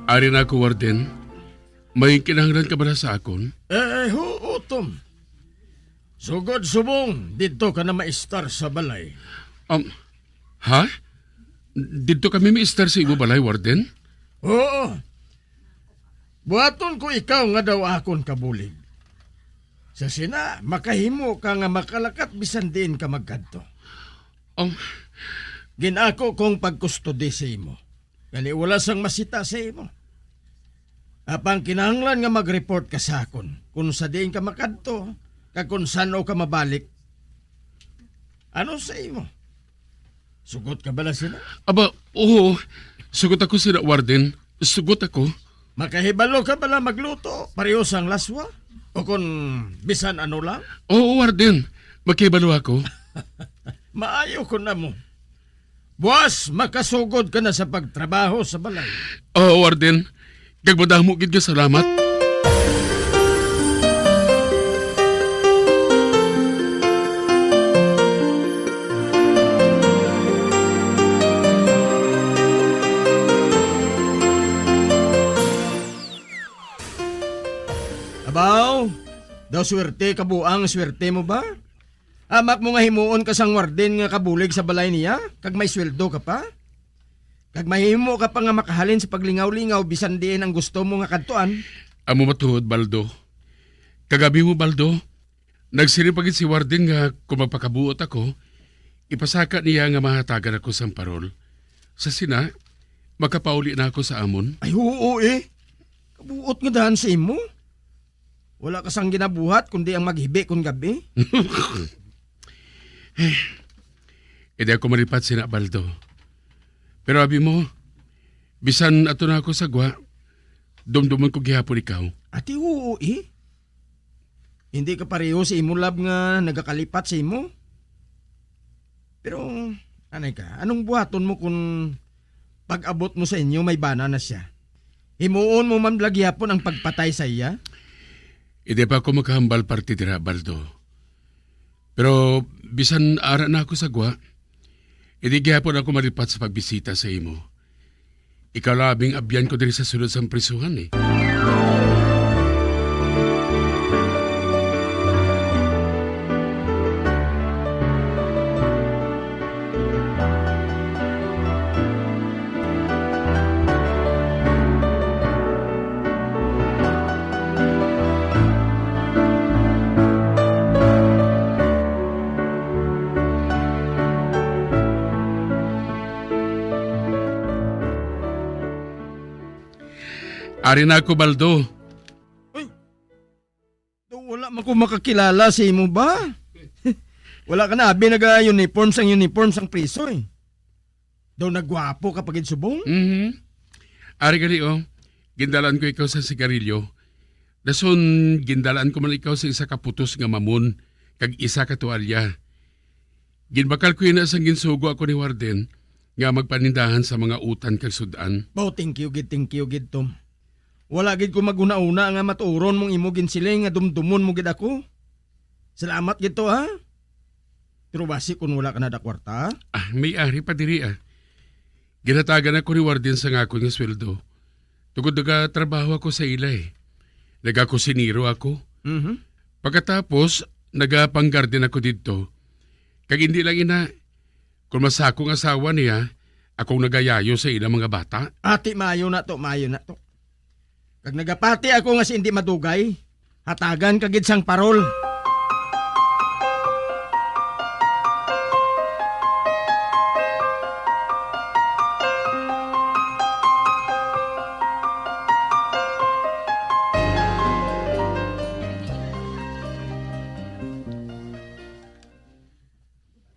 Ari na ako, Warden. May kinahanglan ka ba na sa akon? Tom. Sugod subong, dito ka na maistar sa balay. Ha? Dito kami maistar sa imo balay, Warden? Oo. Buhaton ko ikaw nga daw akon kabulig. Sa sina, makahimo ka nga makalakat bisan din ka magkadto. Ginako kong pagkustodi sa imo. Kani wala sang masita sa imo. Apang kinahanglan nga mag-report ka sa akon kung sa diin ka makadto, kag kung saan ka mabalik. Ano sa imo? Sugot ka bala sila? Aba, oo. Sugot ako sila, Warden. Sugot ako. Makahibalo ka bala magluto? Pareho sang laswa? O kung bisan ano lang? Oo, Warden. Makahibalo ako. Maayo ko na mo. Buwas, makasugod ka na sa pagtrabaho sa balay. Oo, Warden. Kagbadah mo gid ka salamat. Abaw, daw swerte kabuang swerte mo ba? Amak mo nga himuon ka sang warden nga kabulig sa balay niya, kag may sweldo ka pa? Kag mahimo ka pa nga makahalin sa paglingaw-lingaw bisan diin ang gusto mo nga kadtuan. Amo matuod, Baldo. Kagabi mo, Baldo, nagsiripagit si Warden nga kung magpakabuot ako, ipasaka niya nga mahatagan ako sang parol. Sa sina, makapauli na ako sa amon. Ay oo eh. Kabuot nga dahan sa imo. Wala ka sang ginabuhat kundi ang maghibi kung gabi. Hindi ako maripat sina, Baldo. Pero abi mo, bisan ato na ako sagwa, dumduman ko gihapon ikaw. Ati oo eh. Hindi ka pareho sa imo lab nga nagakalipat sa imo. Pero, anay ka, anong buhaton mo kung pag-abot mo sa inyo may bana na siya? Himuon mo man lagyapon ang pagpatay sa iya? Hindi pa ako maghambal parti dira, Baldo. Pero bisan ara na ako sagwa, hindi gihapon ako maripat sa pagbisita sa imo. Ikaw labing abyan ko diri sa sulod sa prisuhan eh. Ari na ako, Baldo. Wala man ko makakilala sa imo ba? Wala ka na, abi naga-uniform sang priso eh. Daw nagwapo kapag subong? Ari gali gindalaan ko ikaw sa sigarilyo. Dason gindalaan ko man ikaw sa isa ka putos nga mamon, kag isa ka tuwalya. Ginbakal ko yun asang ginsugo ako ni Warden, nga magpanindahan sa mga utan kag sudan. Thank you gid Tom. Wala gid ko maguna-una nga maturon mong imo ginsiling nga dumdumon mo gid ako. Salamat gid to ha. Pero basi kung wala ka na da kwarta? May ari pa diri Ginatagan ako ni Warden sa ngako nga sweldo. Tugod naga trabaho ako sa ila Nagakusiniro ako. Pagkatapos, nagapanggarden ako dito. Kag hindi lang kung masakong asawa niya, akong nagayayo sa ilang mga bata. Ati, maayo na to. Kag nagapati ako nga si hindi madugay, hatagan kagid sang parol.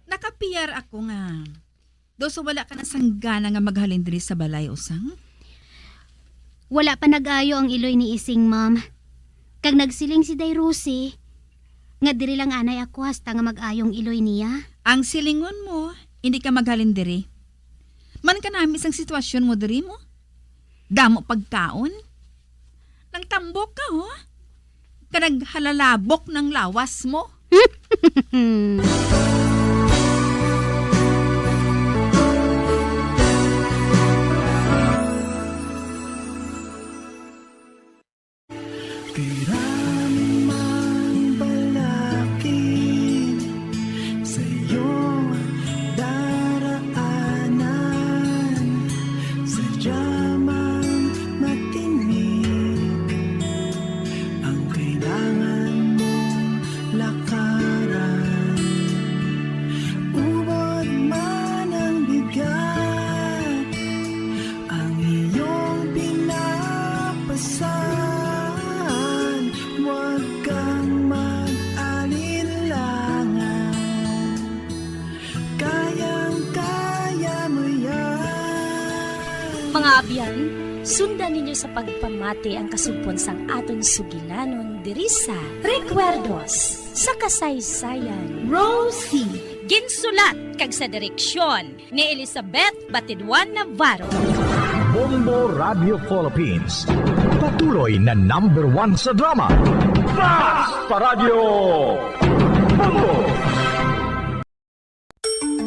Nakapiyar ako nga. Do so wala ka na sanggana nga maghalin diri sa balay usang? Wala pa nag-ayo ang iloy ni Ising, ma'am. Kag nagsiling si Day Rosie, nga diri lang anay ako hasta nga mag-ayong iloy niya. Ang silingon mo, hindi ka maghalin diri. Man ka namin isang sitwasyon mo diri mo. Damo pagkaon. Nang tambok ka, ho? Kanaghalalabok ng lawas mo. Kiramang balakin sa iyong daraanan, sadyamang matinig ang kailangan mong lakaran. Ubod man ang bigat, ang iyong pinapasan. Huwag kang mag-alinlangan, kayang-kaya mo yan. Mga abyan, sundan ninyo sa pagpamati ang kasugpon sang aton sugilanon diri sa Recuerdos sa kasaysayan. Rosie, ginsulat kag sa direksyon ni Elizabeth Batidwan Navarro. Bombo Radio Philippines, patuloy na #1 sa drama. Fast Paradyo! Bombo!